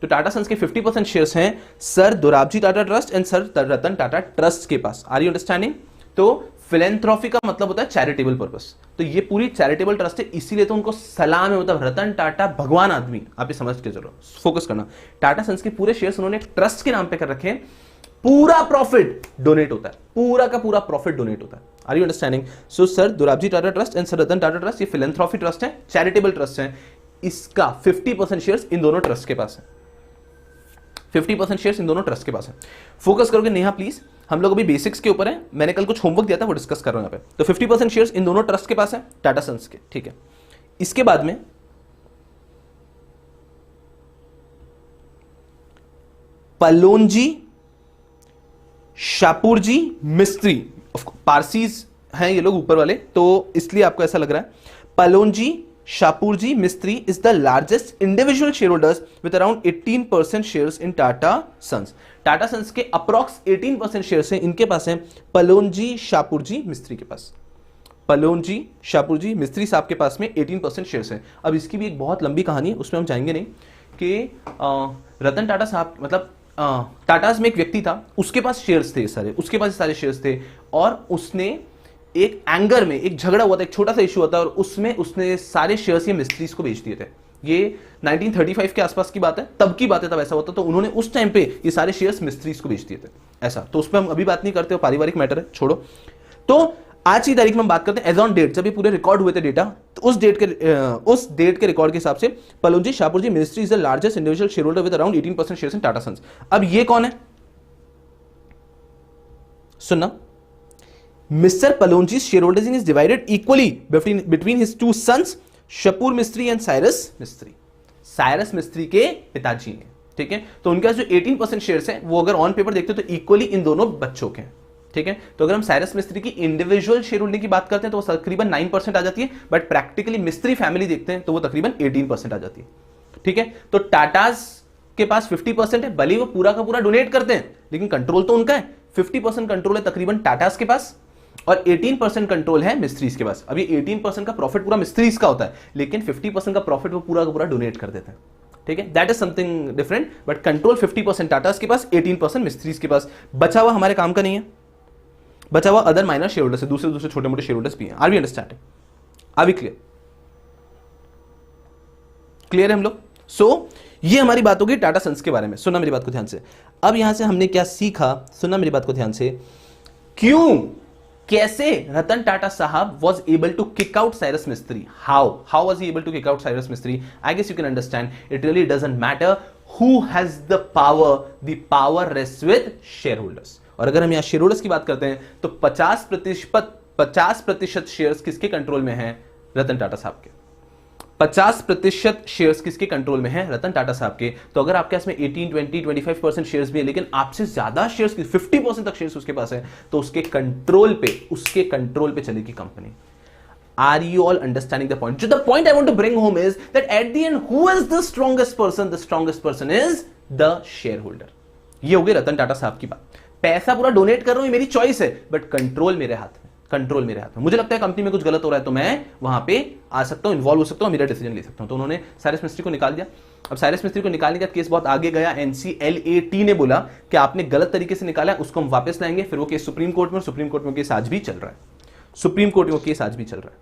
तो टाटा सन्स के 50% शेयर्स हैं sir Dorabji Tata trust and sir Ratan Tata trust के पास। Are you understanding? तो फिलेंथ्रोफी का मतलब होता है चैरिटेबल पर्पस, तो ये पूरी चैरिटेबल ट्रस्ट है, इसीलिए तो उनको सलाम है, मतलब रतन टाटा भगवान आदमी। आप ये समझ के चलो, फोकस करना। टाटा सन्स के पूरे शेयर्स उन्होंने ट्रस्ट के नाम पे कर रखे हैं, पूरा प्रॉफिट डोनेट होता है, पूरा का पूरा प्रॉफिट डोनेट होता है। Are you understanding? So sir Dorabji Tata trust and sir Ratan Tata trust, ये फिलेंथ्रोफी ट्रस्ट है, चैरिटेबल ट्रस्ट है। इसका 50% शेयर्स इन दोनों ट्रस्ट के पास है, 50% शेयर्स इन दोनों ट्रस्ट के पास है। फोकस करोगे नेहा प्लीज, हम लोग अभी बेसिक्स के ऊपर है, मैंने कल कुछ होमवर्क दिया था वो डिस्कस कर रहा हूं यहाँ पे। तो 50% शेयर्स इन दोनों ट्रस्ट के पास है, टाटा सन्स के, ठीक है। इसके बाद में पलोनजी, शापुरजी, मिस्त्री, पारसीज हैं ये लोग ऊपर वाले, तो इसलिए आपको ऐसा लग रहा है। पलोनजी, शापुरजी, मिस्त्री is the largest individual shareholders with around 18% shares in Tata Sons. Tata sons के अप्रॉक्स 18% शेयर्स हैं इनके पास हैं, पलोनजी, शापुरजी, मिस्त्री के पास। पलोनजी, शापुरजी, मिस्त्री साहब के पास में 18% शेयर्स हैं। अब इसकी भी एक बहुत लंबी कहानी है, उसमें हम जाएंगे नहीं कि रतन टाटा साहब, मतलब टाटास में एक व्यक्ति था, उसके पास शेयर्स थे सारे, उसके पास सारे शेयर्स थे, और उसने एक एंगर में एक झगड़ा हुआ था, एक छोटा सा इशू हुआ था, और उसमें उसने सारे शेयर्स ये मिस्त्रीज को बेच दिए थे। ये 1935 के आसपास की बात है, तब की बात है, तब ऐसा होता, तो उन्होंने उस टाइम पे ये सारे शेयर्स मिस्त्रीज को बेच दिए थे, ऐसा। तो उस पर हम अभी बात नहीं करते, पारिवारिक मैटर है, छोड़ो। तो आज की तारीख में हम बात करते हैं एज ऑन डेट, जब ये पूरे रिकॉर्ड हुए थे डेटा, तो उस डेट के रिकॉर्ड के हिसाब से Pallonji, Shapoorji, Mistry is the largest individual share holder with around 18% shares in Tata sons. अब ये कौन है सुनना, Mr. Palonji's shareholding is divided equally between his two sons, Shapoor मिस्त्री एंड साइरस मिस्त्री। साइरस मिस्त्री के पिताजी हैं, ठीक है। तो उनका जो 18% शेयर्स है वो अगर ऑन पेपर देखते हो तो इक्वली इन दोनों बच्चों के, ठीक है। तो अगर हम साइरस मिस्त्री की इंडिविजुअल शेयर होल्डिंग की बात करते हैं तो वो तकरीबन 9% आ जाती है, बट प्रैक्टिकली मिस्त्री फैमिली देखते हैं तो वो तकरीबन 18% आ जाती है, ठीक है। तो टाटास के पास 50% है, भले वो पूरा का पूरा डोनेट करते हैं, लेकिन कंट्रोल तो उनका है। 50% कंट्रोल है तकरीबन टाटास के पास, और 18% कंट्रोल है मिस्त्रीज के पास। अभी 18% का प्रॉफिट पूरा मिस्त्रीज का होता है, लेकिन 50% का प्रॉफिट वो पूरा का पूरा डोनेट कर देते हैं, ठीक है। That is something different, but control 50% Tatas के पास, 18% मिस्त्रीज के पास। बचा हुआ हमारे काम का नहीं है, बचा हुआ अदर माइनर शेयर होल्डर्स है, दूसरे दूसरे छोटे मोटे शेयर होल्डर्स भी हैं। Are we understanding? Are we clear? Clear है हम लोग? सो ये हमारी बात होगी टाटा सन्स के बारे में। सुनना मेरी बात को ध्यान से। अब यहां से हमने क्या सीखा, सुनना मेरी बात को ध्यान से। क्यों, कैसे रतन टाटा साहब was able to kick out Cyrus Mistry? How was he able to kick out Cyrus Mistry? I guess you can understand. It really doesn't matter who has the power. The power rests with shareholders. और अगर हम यहाँ शेयरहोल्डर्स की बात करते हैं तो 50% शेयर्स किसके कंट्रोल में हैं? रतन टाटा साहब के। 50% शेयर्स किसके कंट्रोल में हैं? रतन टाटा साहब के। तो अगर आपके पास में 18, 20, 25% शेयर्स भी है, लेकिन आपसे ज्यादा शेयर्स 50% तक शेयर्स उसके पास है, तो उसके कंट्रोल पे चलेगी company. Are you all understanding the point? The point I want to bring home is that at the end, who is the strongest person? The strongest person is the shareholder. ये हो गई रतन टाटा साहब की बात। पैसा पूरा डोनेट कर रहा हूं, मेरी चॉइस है, बट कंट्रोल मेरे हाथ में, कंट्रोल मेरे हाथ में। मुझे लगता है कंपनी में कुछ गलत हो रहा है तो मैं वहां पे आ सकता हूं, इन्वॉल्व हो सकता हूं, मेरा डिसीजन ले सकता हूं। तो उन्होंने साइरस मिस्त्री को निकाल दिया। अब साइरस मिस्त्री को निकालने का केस बहुत आगे गया। NCLAT ने बोला कि आपने गलत तरीके से निकाला, उसको हम वापस लाएंगे। फिर वो केस सुप्रीम कोर्ट में, सुप्रीम कोर्ट में केस आज भी चल रहा है, सुप्रीम कोर्ट में केस आज भी चल रहा है।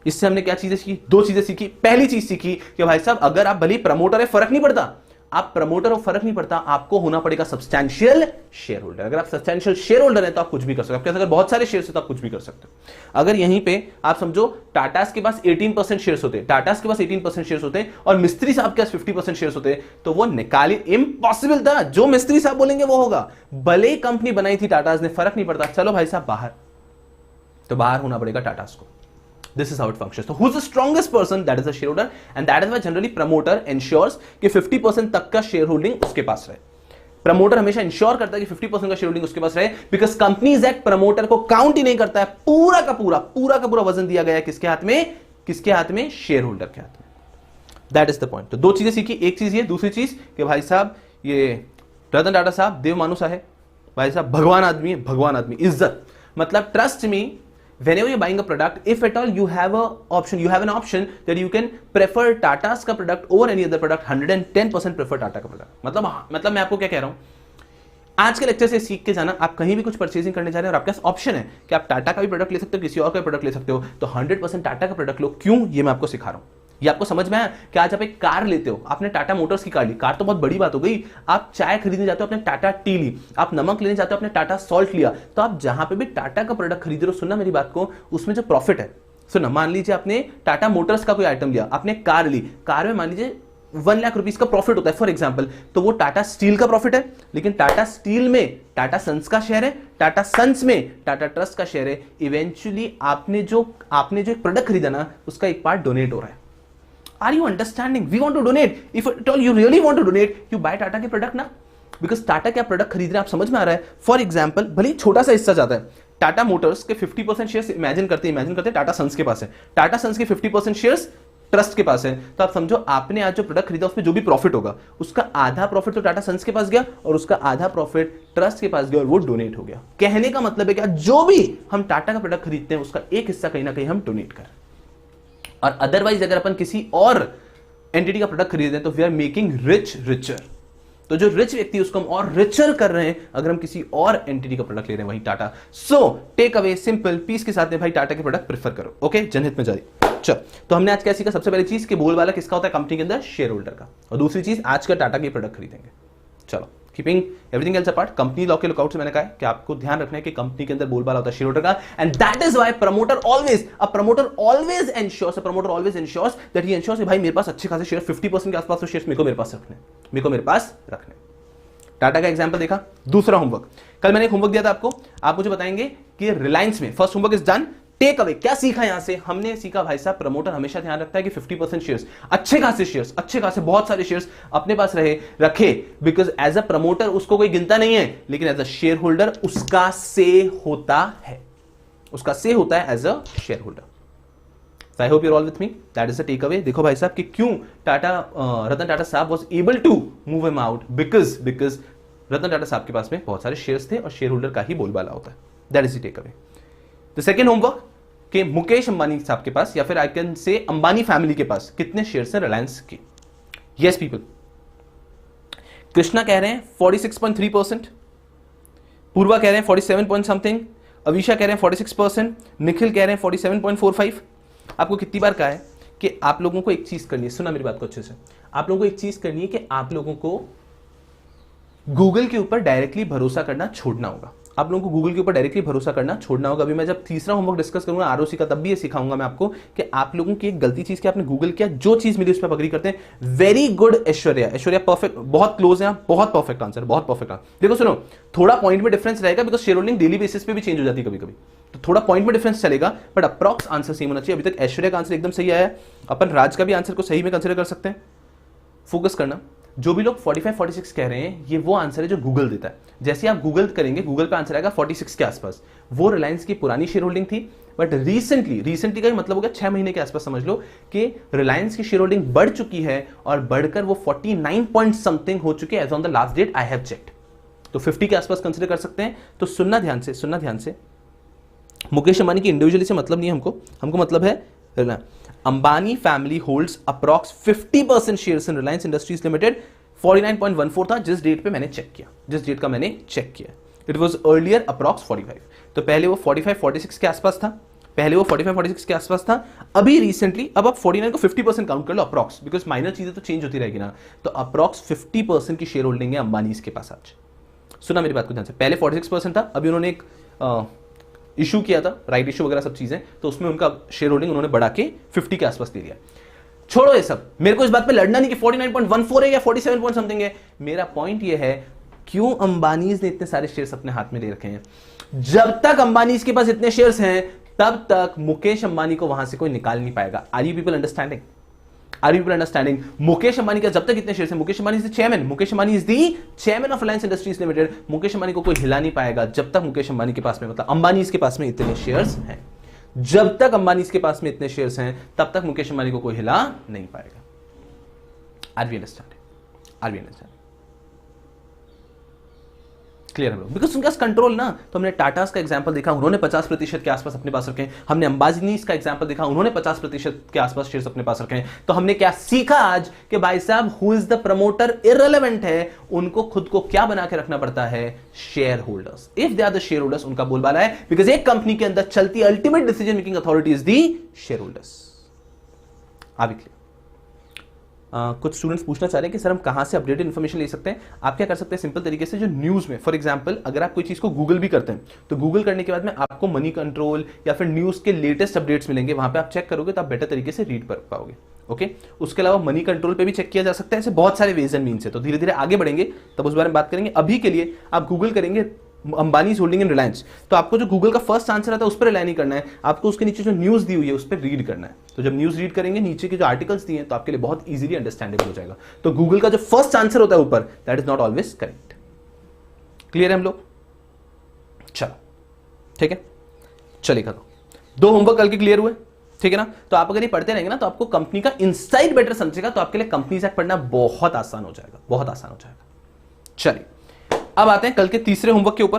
इससे हमने क्या चीजें सीखी? दो चीजें सीखी। पहली चीज सीखी कि भाई साहब अगर आप भले प्रमोटर है, फर्क नहीं पड़ता, आप प्रमोटर हो फर्क नहीं पड़ता, आपको होना पड़ेगा सब्सटैंशियल शेयर होल्डर। अगर आप सब्सटैंशियल शेयर होल्डर है तो आप कुछ भी कर सकते हो, अगर बहुत सारे शेयर है तो आप कुछ भी कर सकते हो। अगर यहीं पे आप समझो टाटास के पास 18% शेयर्स होते हैं, टाटास के पास 18% शेयर्स होते हैं और मिस्त्री साहब के पास 50% शेयर्स होते हैं, तो वो निकाली इम्पॉसिबल था। जो मिस्त्री साहब बोलेंगे वो होगा। भले कंपनी बनाई थी टाटास ने, फर्क नहीं पड़ता, चलो भाई साहब बाहर, तो बाहर होना पड़ेगा टाटास को। This is how it functions. So who's the strongest person? That is the shareholder, and that is why generally promoter ensures कि 50% तक का शेयर होल्डिंग उसके पास रहे। प्रमोटर हमेशा इंश्योर करता है कि 50% का शेयर होल्डिंग उसके पास रहे, बिकॉज कंपनीज एक्ट प्रमोटर को काउंट ही नहीं करता है। पूरा का पूरा वजन दिया गया है किसके हाथ में? किसके हाथ में? शेयर होल्डर के हाथ में। That is the point. तो दो चीजें सीखी, एक चीज ये, दूसरी चीज कि भाई साहब ये रतन टाटा साहब देव मानुस है, भाई साहब भगवान आदमी है, भगवान आदमी, इज्जत। मतलब trust me, whenever you're buying a product, if at all you have an option that you can prefer Tata's का product over any other product, 110% prefer Tata का product। मतलब मैं आपको क्या कह रहा हूं, आज के लेक्चर से सीख के जाना, आप कहीं भी कुछ परचेजिंग करने जा रहे हैं और आपके पास ऑप्शन है कि आप टाटा का भी प्रोडक्ट ले सकते हो, किसी और का प्रोडक्ट ले सकते हो, तो 100% टाटा का प्रोडक्ट लो। क्यों? ये मैं आपको सिखा रहा हूं। ये आपको समझ में आया कि आज आप एक कार लेते हो, आपने टाटा मोटर्स की कार ली, कार तो बहुत बड़ी बात हो गई। आप चाय खरीदने जाते हो, आपने टाटा टी ली, आप नमक लेने जाते हो, आपने टाटा सॉल्ट लिया। तो आप जहां पे भी टाटा का प्रोडक्ट खरीद रहे हो, सुनना मेरी बात को, उसमें जो प्रॉफिट है, सुनना, मान लीजिए आपने टाटा मोटर्स का कोई आइटम लिया, आपने कार ली, कार में मान लीजिए 1 लाख रुपीस का प्रॉफिट होता है फॉर एग्जांपल, तो वो टाटा स्टील का प्रॉफिट है, लेकिन टाटा स्टील में टाटा सन्स का शेयर है, टाटा सन्स में टाटा ट्रस्ट का शेयर है। इवेंचुअली आपने जो एक प्रोडक्ट खरीदा ना, उसका एक पार्ट डोनेट हो रहा है। Are you understanding? We want to donate. If at all you really want to donate, you buy Tata के प्रोडक्ट ना, बिकॉज टाटा क्या प्रोडक्ट खरीद रहे हैं आप समझ में आ रहा है। फॉर एग्जाम्पल भले ही छोटा सा हिस्सा जाता है, टाटा मोटर्स के 50% शेयर्स इमेजिन करते टाटा सन्स के पास है, टाटा सन्स के 50% शेयर्स ट्रस्ट के पास है, तो आप समझो आपने आज जो प्रोडक्ट खरीदा उसमें जो भी प्रॉफिट होगा, उसका आधा प्रॉफिट तो टाटा सन्स के पास गया और उसका आधा प्रॉफिट ट्रस्ट के पास गया और वो डोनेट हो गया। कहने का मतलब है क्या, जो भी हम टाटा का प्रोडक्ट खरीदते हैं उसका एक हिस्सा कहीं ना कहीं हम डोनेट करें। और अदरवाइज अगर अपन किसी और एंटिटी का प्रोडक्ट खरीदते हैं तो we are making rich richer. तो जो रिच व्यक्ति है उसको हम और रिचर कर रहे हैं अगर हम किसी और एंटिटी का प्रोडक्ट ले रहे हैं, वही Tata. So take away simple piece के साथ में भाई टाटा के प्रोडक्ट प्रेफर करो। ओके, जनहित में जारी। चलो, तो हमने आज क्या सीखा? सबसे पहली चीज कि बोलबाला किसका होता है कंपनी के अंदर? शेयर होल्डर का। और दूसरी चीज आज का टाटा के प्रोडक्ट खरीदेंगे। चलो, keeping everything else apart, company law के लुकआउट से मैंने कहा है कि आपको ध्यान रखना है कि कंपनी के अंदर बोलबाला होता है शेयर होल्डर का, and that is why promoter always ensures that he ensures भाई मेरे पास अच्छे खासे शेयर 50% के आसपास तो शेयर्स मेरे पास रखने। टाटा का एग्जांपल देखा। दूसरा होमवर्क, कल मैंने एक होमवर्क दिया था आपको, आप मुझे बताएंगे कि रिलायंस में, first homework is done, take away क्या सीखा यहां से? हमने सीखा भाई साहब प्रमोटर हमेशा ध्यान रखता है कि 50% शेयर्स, अच्छे खासे बहुत सारे शेयर्स अपने पास रखे, बिकॉज एज अ प्रमोटर उसको कोई गिनता नहीं है, लेकिन एज अ शेयर होल्डर उसका से होता है as a shareholder. I hope your all with me, that is the take away. देखो भाई साहब कि क्यों Ratan Tata sahab was able to move him out, because Ratan Tata sahab के पास में बहुत सारे शेयर्स थे और शेयर होल्डर का ही बोलबाला होता है। That is the take away. The second homework कि मुकेश अंबानी साहब के पास या फिर I can say Ambani family के पास कितने शेयर्स हैं रिलायंस के? यस पीपल, कृष्णा कह रहे हैं 46.3%, पूर्वा कह रहे हैं 47 पॉइंट समथिंग, अविशा कह रहे हैं 46%, निखिल कह रहे हैं 47.45। आपको कितनी बार कहा है कि आप लोगों को एक चीज करनी है, सुना मेरी बात को अच्छे से, आप लोगों को एक चीज करनी है कि आप लोगों को गूगल के ऊपर डायरेक्टली भरोसा करना छोड़ना होगा। आप लोगों को गूगल के ऊपर डायरेक्टली भरोसा करना छोड़ना होगा। अभी मैं जब तीसरा होमवर्क डिस्कस करूंगा आरओसी का, तब भी ये सिखाऊंगा मैं आपको कि आप लोगों की एक गलती चीज कि आपने गूगल किया, जो चीज मिली उस पर अग्री करते हैं। वेरी गुड ऐश्वर्या परफेक्ट, बहुत क्लोज है, बहुत परफेक्ट आंसर। देखो सुनो, थोड़ा पॉइंट में डिफरेंस रहेगा because share holding daily basis पे भी चेंज हो जाती है कभी कभी, तो थोड़ा पॉइंट में डिफरेंस चलेगा, बट अप्रॉक्स आंसर सेम होना चाहिए। अभी तक ऐश्वर्या का आंसर एकदम सही आया है, अपन राज का भी आंसर को सही में कंसिडर कर सकते हैं। फोकस करना, जो भी लोग 45-46 कह रहे हैं, ये वो आंसर है जो गूगल देता है। जैसे आप गूगल करेंगे, गूगल पे आंसर आएगा 46 के आसपास। वो रिलायंस की पुरानी शेयर होल्डिंग थी, बट रिसेंटली का मतलब हो गया 6 महीने के आसपास, समझ लो कि रिलायंस की शेयर होल्डिंग बढ़ चुकी है और बढ़कर वो 49 पॉइंट समथिंग हो चुके हैं as on the last date I have checked. तो 50 के आसपास कंसिडर कर सकते हैं। तो सुनना ध्यान से, मुकेश अंबानी की इंडिविजुअली से मतलब नहीं है हमको मतलब है Ambani family holds approx 50% shares in Reliance Industries limited. 49.14 था जिस डेट पे मैंने चेक किया, इट वाज अर्लियर अप्रॉक्स 45। तो पहले वो 45-46 के आसपास था, पहले वो 45-46 के आसपास था, अभी रिसेंटली, अब आप 49 को 50% काउंट कर लो अप्रॉक्स, बिकॉज माइनर चीजें तो चेंज होती रहेगी ना, तो अप्रॉक्स 50% की शेयर होल्डिंग है अंबानी के पास आज। सुना मेरी बात को ध्यान से, पहले 46% था, अभी उन्होंने एक इशू किया था, राइट इशू वगैरह सब चीजें, तो उसमें उनका शेयर होल्डिंग उन्होंने बढ़ा के 50 के आसपास दे दिया। छोड़ो ये सब, मेरे को इस बात पे लड़ना नहीं कि 49.14 है या 47 पॉइंट समथिंग है। मेरा पॉइंट ये है, क्यों अंबानीज ने इतने सारे शेयर्स अपने हाथ में ले रखे हैं? जब तक अंबानीज के पास इतने शेयर्स हैं, तब तक मुकेश अंबानी को वहां से कोई निकाल नहीं पाएगा। Are you people understanding? Are you people understanding? Mukesh Ambani का जब तक इतने शेयर्स हैं, Mukesh Ambani is the chairman, Mukesh Ambani is the chairman of Reliance Industries Limited. Mukesh Ambani को कोई हिला नहीं पाएगा जब तक मुकेश अंबानी के पास में, मतलब अंबानी के पास में इतने शेयर्स हैं। जब तक अंबानी के पास में इतने शेयर्स हैं, तब तक मुकेश अंबानी को कोई हिला नहीं पाएगा। Are we understanding? Are we understanding? Clear है लोग? बिकॉज उनका कंट्रोल ना, तो हमने टाटास का एग्जांपल देखा, उन्होंने 50% के आसपास अपने पास रखे हैं। हमने अंबानी का एग्जांपल देखा, उन्होंने 50% के आसपास शेयर्स अपने पास रखे हैं। तो हमने क्या सीखा आज कि भाई साहब, who is the promoter irrelevant है, उनको खुद को क्या बना के रखना पड़ता है? Share holders. If they are the share holders, उनका बोलबाला है, बिकॉज एक कंपनी के अंदर चलती ultimate decision making authority is the share holders. आगे क्लियर? कुछ स्टूडेंट्स पूछना चाह रहे हैं कि सर हम कहां से अपडेटेड इन्फॉर्मेशन ले सकते हैं? आप क्या कर सकते हैं सिंपल तरीके से, जो न्यूज में, फॉर एग्जांपल अगर आप कोई चीज को गूगल भी करते हैं, तो गूगल करने के बाद में आपको मनी कंट्रोल या फिर न्यूज के लेटेस्ट अपडेट्स मिलेंगे, वहां पे आप चेक करोगे तो आप बेटर तरीके से रीड कर पाओगे। ओके, उसके अलावा मनी कंट्रोल पे भी चेक किया जा सकता है। ऐसे बहुत सारे वेज एंड मीन्स है, तो धीरे धीरे आगे बढ़ेंगे तब उस बारे में बात करेंगे। अभी के लिए आप गूगल करेंगे अंबानी होल्डिंग इन रिलायंस, तो आपको जो गूगल का फर्स्ट आंसर आता है उस पर रिलाई नहीं करना है, आपको उसके नीचे जो न्यूज दी हुई है उस पर रीड करना है। तो जब न्यूज रीड करेंगे, नीचे के जो आर्टिकल्स दिए हैं, तो आपके लिए बहुत इजीली अंडरस्टैंडेबल हो जाएगा। तो गूगल का जो फर्स्ट आंसर होता है ऊपर, that is not always correct. Clear है हम लोग? चलो ठीक है, चलेगा। दो होमवर्क कल के क्लियर हुए, ठीक है ना? तो आप अगर ये पढ़ते रहेंगे ना, तो आपको कंपनी का इनसाइड बेटर समझेगा, तो आपके लिए कंपनीज एक्ट पढ़ना बहुत आसान हो जाएगा, बहुत आसान हो जाएगा। चलिए अब आते हैं कल के तीसरे होमवर्क के ऊपर,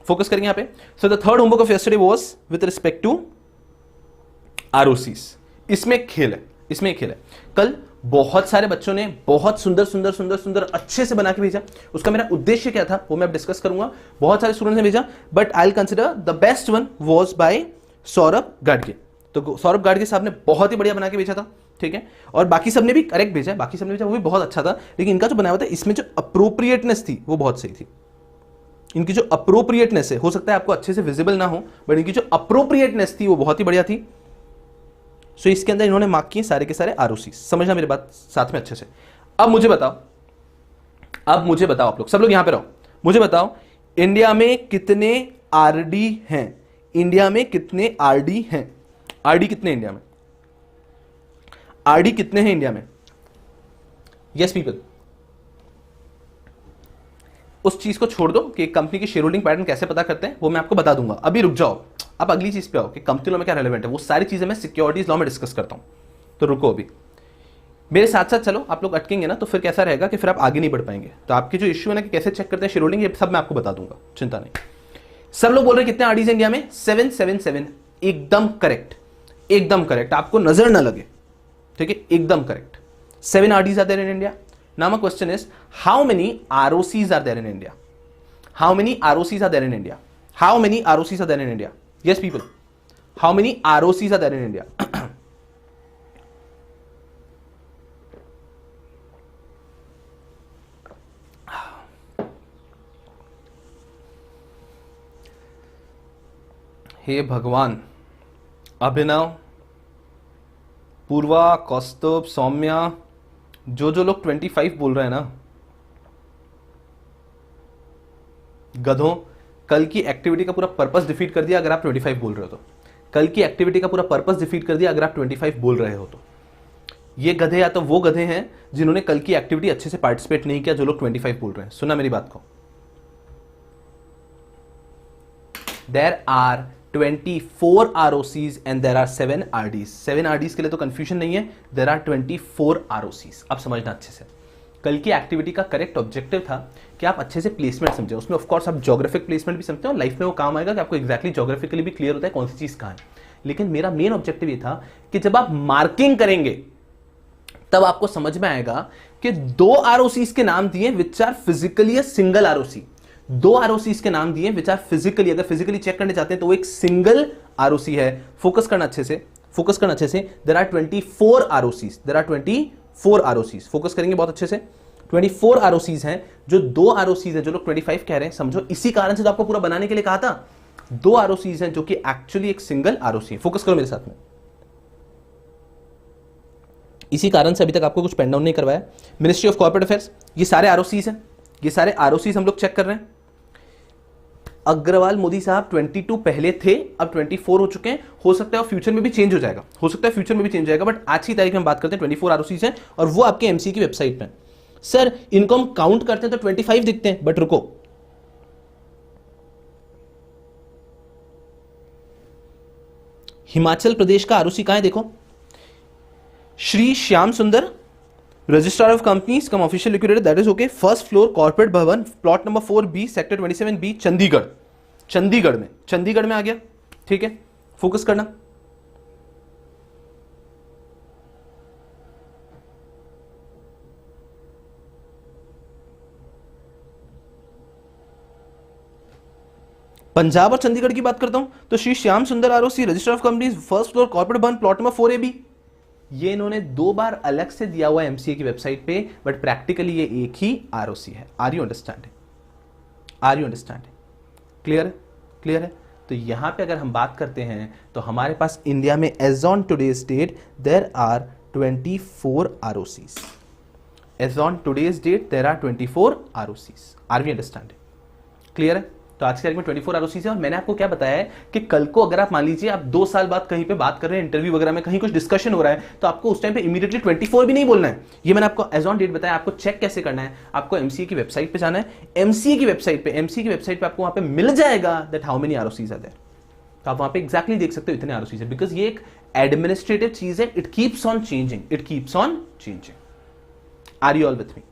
फोकस करेंगे यहां पे। So the third homework of yesterday was with respect to ROCs. इसमें एक खेल है, इसमें एक खेल है। कल बहुत सारे बच्चों ने बहुत सुंदर सुंदर सुंदर सुंदर अच्छे से बना के भेजा। उसका मेरा उद्देश्य क्या था वो मैं अब डिस्कस करूंगा। बहुत सारे स्टूडेंट्स ने भेजा, but I will consider the best one was by Saurabh Gadge. तो सौरभ गाडगे साहब ने बहुत ही बढ़िया बना के भेजा था, ठीक है। और बाकी सबने भी करेक्ट भेजा है, बाकी सबने भेजा वो भी बहुत अच्छा था, लेकिन इनका जो बनाया हुआ था इसमें जो अप्रोप्रिएटनेस थी वो बहुत सही थी। इनकी जो अप्रोप्रिएटनेस है, हो सकता है आपको अच्छे से विजिबल ना हो, बट इनकी जो अप्रोप्रिएटनेस थी वो बहुत ही बढ़िया थी। सो इसके अंदर इन्होंने मार्क किए सारे के सारे आरओसी। समझना मेरी बात साथ में अच्छे से। अब मुझे बताओ आप लोग, सब लोग यहां पे रहो, मुझे बताओ इंडिया में कितने आरडी हैं? इंडिया में कितने आरडी हैं? आरडी कितने इंडिया में? आरडी कितने हैं इंडिया में? Yes people. उस चीज को छोड़ दो कि कंपनी की शेयर होल्डिंग पैटर्न कैसे पता करते हैं, वो मैं आपको बता दूंगा। अभी रुक जाओ, आप अगली चीज पे आओ कि कंपनी लॉ में क्या रेलेवेंट है। वो सारी चीजें मैं सिक्योरिटीज लॉ में डिस्कस करता हूं, तो रुको अभी मेरे साथ साथ चलो। आप लोग अटकेंगे ना तो फिर कैसा रहेगा कि फिर आप आगे नहीं बढ़ पाएंगे। तो आपके जो इश्यू है ना कि कैसे चेक करते हैं शेयर होल्डिंग, ये सब मैं आपको बता दूंगा, चिंता नहीं। सब लोग बोल रहे हैं कितने आरडीज इंडिया में? 777। एकदम करेक्ट, एकदम करेक्ट, आपको नजर ना लगे, ठीक है, एकदम correct. 7 RDs are there in India. Now my question is, how many ROCs are there in India? How many ROCs are there in India? How many ROCs are there in India? Yes, people. How many ROCs are there in India? हे भगवान, अभिनव, पूर्वा, कौस्तुभ, सौम्या, जो लोग 25 बोल रहे हैं ना, गधों, कल की एक्टिविटी का पूरा पर्पस डिफीट कर दिया अगर आप 25 बोल रहे हो तो। कल की एक्टिविटी का पूरा पर्पस डिफीट कर दिया अगर आप 25 बोल रहे हो तो। ये गधे या तो वो गधे हैं जिन्होंने कल की एक्टिविटी अच्छे से पार्टिसिपेट नहीं किया, जो लोग 25 बोल रहे हैं। सुना मेरी बात को। There are 24 ROCs and there are 7 RDs. 7 RDs के लिए तो कंफ्यूजन नहीं है, there are 24 ROCs। अब समझना अच्छे से, कल की एक्टिविटी का करेक्ट ऑब्जेक्टिव था कि आप अच्छे से प्लेसमेंट समझे। उसमें ऑफ कोर्स आप ज्योग्राफिक प्लेसमेंट भी समझते हो, लाइफ में वो काम आएगा कि आपको एक्जैक्टली ज्योग्राफिकली भी क्लियर होता है कौन सी चीज कहां है। लेकिन मेरा मेन ऑब्जेक्टिव ये था कि जब आप मार्किंग करेंगे तब आपको समझ में आएगा कि 2 ROCs के नाम दिए which are physically a single ROC। 2 ROCs के नाम दिए विच आर फिजिकली, अगर फिजिकली चेक करने चाहते हैं तो वो एक सिंगल आरओसी है, फोकस करना अच्छे से, फोकस करना अच्छे से। There are 24 ROCs, there are 24 ROCs, focus करेंगे बहुत अच्छे से। 24 आरओसीज हैं, जो 2 आरओसीज हैं, जो लोग 25 कह रहे हैं, समझो इसी कारण से तो आपको पूरा बनाने के लिए कहा था। 2 आरओसीज हैं जो कि एक्चुअली एक सिंगल आरओसी है। फोकस करो मेरे साथ में, इसी कारण से अभी तक आपको कुछ पेन डाउन नहीं करवाया। मिनिस्ट्री ऑफ कॉर्पोरेट अफेयर्स, ये सारे आरओसीज हैं, ये सारे आरओसीज हम लोग चेक कर रहे हैं। अग्रवाल मोदी साहब 22 पहले थे, अब 24 हो चुके हैं। हो सकता है फ्यूचर में भी चेंज हो जाएगा, हो सकता है फ्यूचर में भी चेंज हो जाएगा, बट आज की तारीख में बात करते हैं 24 आरओसीज हैं, और वो आपके एमसी की वेबसाइट पे। सर इनको हम काउंट करते हैं तो 25 दिखते हैं, बट रुको, हिमाचल प्रदेश का आरओसी कहां है देखो, Shri Shyam Sundar, registrar of companies cum official liquidator, that is okay. First floor corporate Bhavan, plot number 4B, sector 27B, Chandigarh, Chandigarh में आ गया, ठीक है। फोकस करना, पंजाब और चंडीगढ़ की बात करता हूं तो श्री श्याम सुंदर ROC, register of companies, first floor corporate Bhavan, plot number 4AB। ये इन्होंने 2 बार अलग से दिया हुआ एमसीए की वेबसाइट पे, बट प्रैक्टिकली ये एक ही आरओसी है। Are you understanding, are you understanding? Clear है, क्लियर है। तो यहां पे अगर हम बात करते हैं तो हमारे पास इंडिया में as on today's date there are 24 ROCs, as on today's date there are 24 ROCs. Are we understanding? Clear है। तो आज की तारीख में 24 आरओसीज है, और मैंने आपको क्या बताया है कि कल को अगर आप मान लीजिए आप 2 साल बाद कहीं पे बात कर रहे हैं, इंटरव्यू वगैरह में कहीं कुछ डिस्कशन हो रहा है, तो आपको उस टाइम पे इमीडिएटली 24 भी नहीं बोलना है। ये मैंने आपको एज ऑन डेट बताया। आपको चेक कैसे करना है, आपको एमसीए की वेबसाइट पे जाना है, एमसीए की वेबसाइट पे आपको वहां पे मिल जाएगा that how many ROCs are there. तो आप वहां पे एग्जैक्टली देख सकते हो इतने आरओसीज है, बिकॉज ये एक एडमिनिस्ट्रेटिव चीज है, it keeps on changing, it keeps on changing. Are you all with me?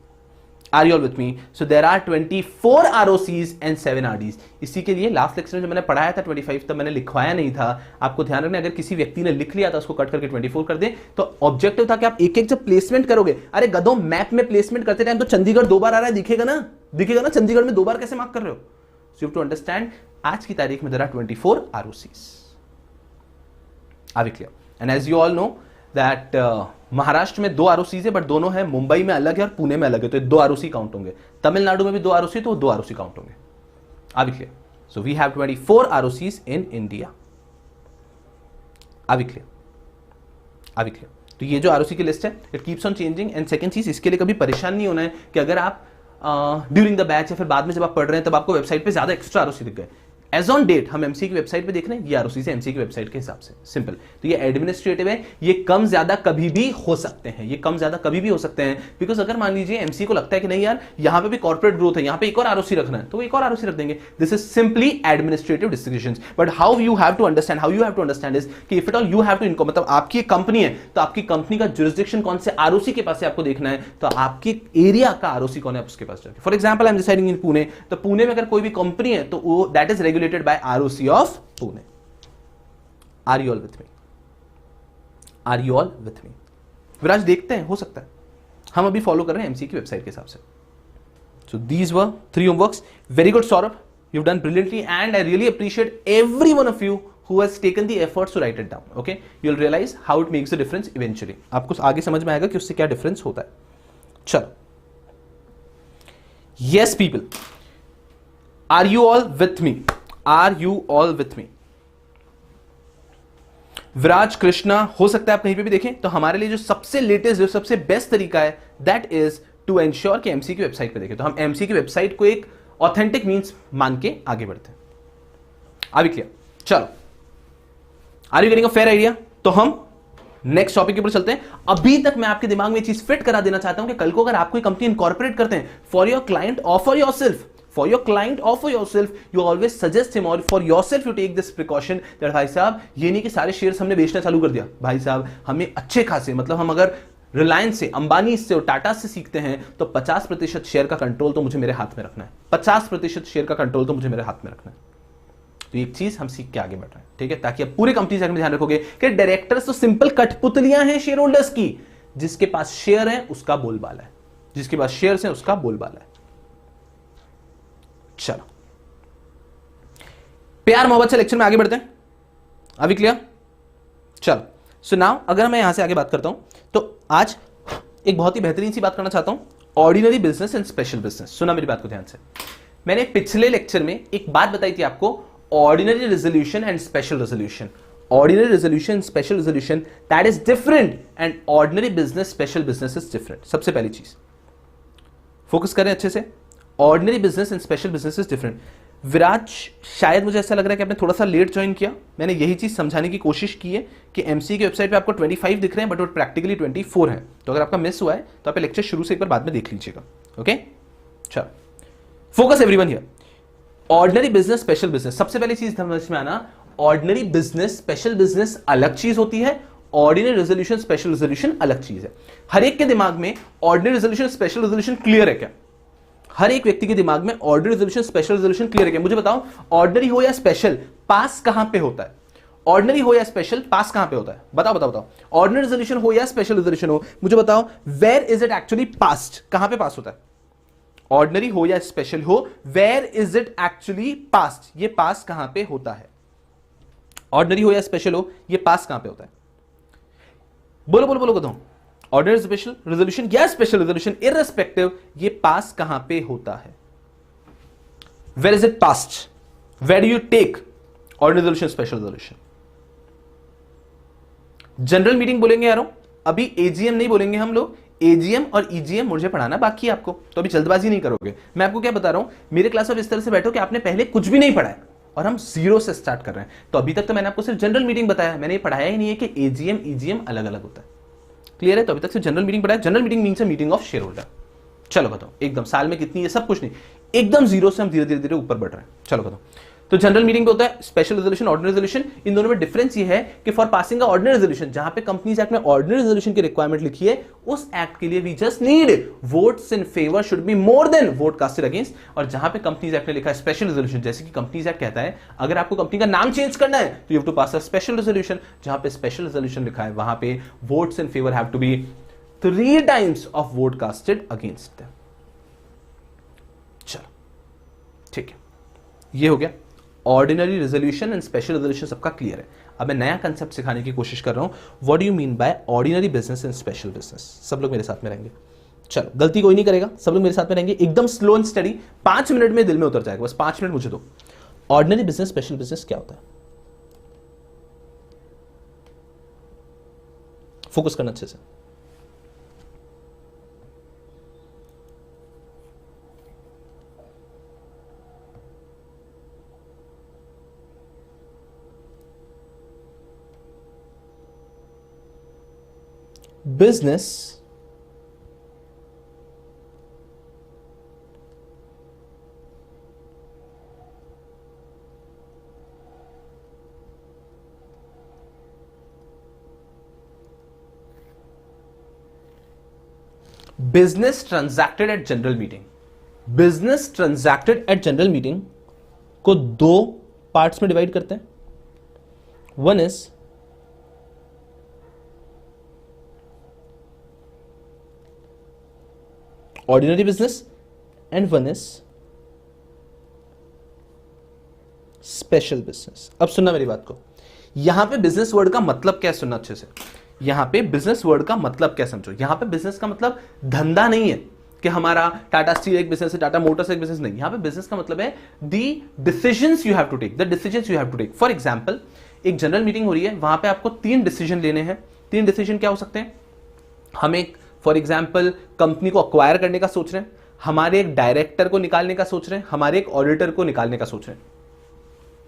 Are you all with me? So there are 24 ROCs and 7 RDs. इसी के लिए लास्ट लेक्चर में जो मैंने पढ़ाया था 25, तब मैंने लिखवाया नहीं था। आपको ध्यान रखना, अगर किसी व्यक्ति ने लिख लिया था उसको कट करके 24 कर दे, तो ऑब्जेक्टिव था कि आप एक एक जब प्लेसमेंट करोगे, अरे गधों मैप में प्लेसमेंट करते टाइम तो चंडीगढ़ 2 बार आ रहा है, दिखेगा ना, दिखेगा ना, चंडीगढ़ में 2 बार कैसे मार्क कर रहे हो? So you have to understand, आज की तारीख में there are 24 ROCs. Are we clear? And as you all know that Maharashtra में 2 आरओसी है, बट दोनों है मुंबई में अलग है और पुणे में अलग है, तो 2 आरओसी काउंट होंगे। तमिलनाडु में भी 2 आरओसी, तो 2 आरओसी काउंट होंगे। Are we clear? So we have 24 ROCs in India. Are we clear? Are we clear? तो ये जो आरओसी की लिस्ट है, it keeps on changing. And second चीज, इसके लिए कभी परेशान नहीं होना है कि अगर आप ड्यूरिंग द बैच या फिर बाद में जब आप पढ़ रहे हैं तब आपको वेबसाइट पे ज्यादा एक्स्ट्रा आरओसी दिख गए। एज ऑन डेट हम एमसीए की वेबसाइट पे देख रहे हैं, ये आरओसी से एमसीए की वेबसाइट के हिसाब से, सिंपल। तो ये एडमिनिस्ट्रेटिव है, ये कम ज्यादा कभी भी हो सकते हैं, ये कम ज्यादा कभी भी हो सकते हैं। बिकॉज अगर मान लीजिए एमसीए को लगता है कि नहीं यार यहाँ पे भी कॉर्पोरेट ग्रोथ है, यहाँ पे एक और आरओसी रखना है, तो वो एक और आरओसी रख देंगे। This is simply administrative decisions. But how you have to understand is कि if it all you have to income, मतलब आपकी कंपनी है तो आपकी कंपनी का जुरिसडिक्शन कौन से आरओसी के पास है आपको देखना है, तो आपके एरिया का आरओसी कौन है, आप उसके पास जाके। For example I am deciding इन पुणे, तो पुणे में अगर कोई भी कंपनी है तो वो that is regulated by ROC of Pune. Are you all with me? Are you all with me? विराज देखते हैं, हो सकता है हम अभी फॉलो कर रहे हैं एमसी की वेबसाइट के हिसाब से। So these were 3 homeworks. Very good, Saurabh. You've done brilliantly, and I really appreciate every one of you who has taken the efforts to write it down. Okay? You'll realize how it makes the difference eventually. आपको आगे समझ में आएगा कि उससे क्या डिफरेंस होता है। चलो, yes people, are you all with me? Are you all with me? विराज कृष्णा, हो सकता है आप कहीं पे भी देखें, तो हमारे लिए जो सबसे लेटेस्ट, जो सबसे बेस्ट तरीका है, दैट इज टू एंश्योर कि एमसी की वेबसाइट पे देखें। तो हम एमसी की वेबसाइट को एक ऑथेंटिक मींस मान के आगे बढ़ते हैं। Are we clear? चलो, are you getting a fair idea? तो हम नेक्स्ट टॉपिक के ऊपर चलते हैं। अभी तक मैं आपके दिमाग में चीज फिट करा देना चाहता हूं कि कल को अगर आप कोई कंपनी इनकॉर्पोरेट करते हैं फॉर योर क्लाइंट और for yourself, for your client or for yourself, you always suggest him, or for yourself you take this precaution that भाई साहब ये नहीं कि सारे शेयर्स हमने बेचना चालू कर दिया, भाई साहब हमें अच्छे खासे, मतलब हम अगर रिलायंस से, अंबानी से और टाटा से सीखते हैं तो 50% शेयर का कंट्रोल तो मुझे मेरे हाथ में रखना है, 50% शेयर का कंट्रोल तो मुझे मेरे हाथ में रखना है। तो एक चीज हम सीख के आगे बढ़ रहे हैं, ठीक है, ताकि आप पूरे कंपनी से ध्यान रखोगे कि डायरेक्टर्स तो सिंपल कठपुतलियां हैं शेयर होल्डर्स की, जिसके पास शेयर है उसका बोलबाला है, जिसके पास शेयर है उसका बोलबाला है। चलो, प्यार मोहब्बत से लेक्चर में आगे बढ़ते हैं, अभी क्लियर? चलो, सो नाउ अगर मैं यहां से आगे बात करता हूं तो आज एक बहुत ही बेहतरीन सी बात करना चाहता हूं, ordinary business and special business. सुना मेरी बात को ध्यान से। मैंने पिछले लेक्चर में एक बात बताई थी आपको, ordinary resolution and special resolution. Ordinary resolution, special resolution, that is different and ordinary business, special business is different. सबसे पहली चीज फोकस करें अच्छे से, ordinary business and special business is different. Viraj, शायद मुझे ऐसा लग रहा है कि आपने थोड़ा सा लेट ज्वाइन किया। मैंने यही चीज समझाने की कोशिश की है कि एमसी की वेबसाइट पे आपको 25 दिख रहे हैं बट वो प्रैक्टिकली 24 है। तो अगर आपका मिस हुआ है तो आप लेक्चर शुरू से एक बार बाद में देख लीजिएगा। ओके, चलो, focus everyone here. Ordinary business, special business, सबसे पहली चीज समझ में आना, ऑर्डिनरी बिजनेस, स्पेशल बिजनेस अलग चीज होती है, ऑर्डिनरी रेजोल्यूशन, स्पेशल रेजोल्यूशन अलग चीज है। हर एक के दिमाग में ordinary resolution, special resolution clear है क्या? हर एक व्यक्ति के दिमाग में ordinary resolution, special resolution clear है क्या? मुझे बताओ, ऑर्डिनरी हो या स्पेशल, पास कहां पे होता है? ऑर्डिनरी हो या स्पेशल, पास कहां पे होता है? बताओ बताओ बताओ। ऑर्डिनरी रेजोल्यूशन हो या स्पेशल रेजोल्यूशन हो, मुझे बताओ, where is it actually passed? कहां पे पास होता है? ऑर्डिनरी हो या स्पेशल हो, where is it actually passed? ये पास कहां पे होता है? ऑर्डिनरी हो या स्पेशल हो, ये पास कहां पे होता है? बोलो बोलो बोलो बताओ। ऑर्डिनरी, स्पेशल रेजोल्यूशन या स्पेशल रेजोल्यूशन, इररिस्पेक्टिव, ये पास कहां पे होता है? Where is it passed? Where do you take ordinary resolution, special resolution? General meeting बोलेंगे यारों, अभी एजीएम नहीं बोलेंगे हम लोग। एजीएम और ईजीएम मुझे पढ़ाना बाकी है आपको, तो अभी जल्दबाजी नहीं करोगे। मैं आपको क्या बता रहा हूं, मेरे क्लास में इस तरह से बैठो कि आपने पहले कुछ भी नहीं पढ़ा है और हम जीरो से स्टार्ट कर रहे हैं। तो अभी तक तो मैंने आपको सिर्फ जनरल मीटिंग बताया, मैंने ये पढ़ाया ही नहीं है कि एजीएम ईजीएम अलग अलग होता है। क्लियर है? तो अभी तक सिर्फ जनरल मीटिंग पढ़ाया। General meeting means meeting of share holder. चलो बताओ, एकदम साल में कितनी है, सब कुछ नहीं, एकदम जीरो से हम धीरे धीरे धीरे ऊपर बढ़ रहे हैं। चलो बताओ, तो जनरल मीटिंग पे होता है स्पेशल रेजोल्यूशन, ऑर्डिनरी रेजोल्यूशन। इन दोनों में डिफरेंस ये है कि फॉर पासिंग ऑर्डिनरी रेजोल्यूशन, जहां पे कंपनीज एक्ट में ऑर्डिनरी रेजोल्यूशन की रिक्वायरमेंट लिखी है, उस एक्ट के लिए we just need votes in favour should be more than vote casted against. और जहां पे कंपनीज एक्ट में लिखा है स्पेशल रेजोल्यूशन, जैसे कि कंपनीज एक्ट कहता है अगर आपको कंपनी का नाम चेंज करना है तो you have to pass a special resolution. जहां पे स्पेशल रेजोल्यूशन लिखा है वहां पे votes in favour have to be 3 times of vote casted against them. चलो ठीक है, ये हो गया ordinary resolution and special resolution, सबका क्लियर है। अब मैं नया कंसेप्ट सिखाने की कोशिश कर रहा हूं, what do you mean by ordinary business and special business. सब लोग मेरे साथ में रहेंगे, चलो गलती कोई नहीं करेगा, सब लोग मेरे साथ में रहेंगे, एकदम स्लो एंड स्टडी, 5 मिनट में दिल में उतर जाएगा, बस 5 मिनट मुझे दो। ऑर्डिनरी बिजनेस, स्पेशल बिजनेस क्या होता है? फोकस करना अच्छे से। Business business transacted at general meeting. Business transacted at general meeting को 2 पार्ट्स में डिवाइड करते हैं। One is ordinary business and one is special business. अब सुनना मेरी बात को, यहां पे बिजनेस वर्ड का मतलब क्या है, सुनना अच्छे से। यहां पे बिजनेस वर्ड का मतलब क्या समझो, यहां पे बिजनेस का मतलब धंधा नहीं है कि हमारा टाटा स्टील एक बिजनेस है, टाटा मोटर्स एक बिजनेस नहीं। यहां पे बिजनेस का मतलब है the decisions you have to take, the decisions you have to take. For example, एक जनरल मीटिंग हो रही है, वहां पे आपको 3 डिसीजन लेने हैं। 3 डिसीजन क्या हो सकते हैं? हम एक फॉर एग्जाम्पल कंपनी को अक्वायर करने का सोच रहे हैं, हमारे एक डायरेक्टर को निकालने का सोच रहे हैं, हमारे एक ऑडिटर को निकालने का सोच रहे हैं।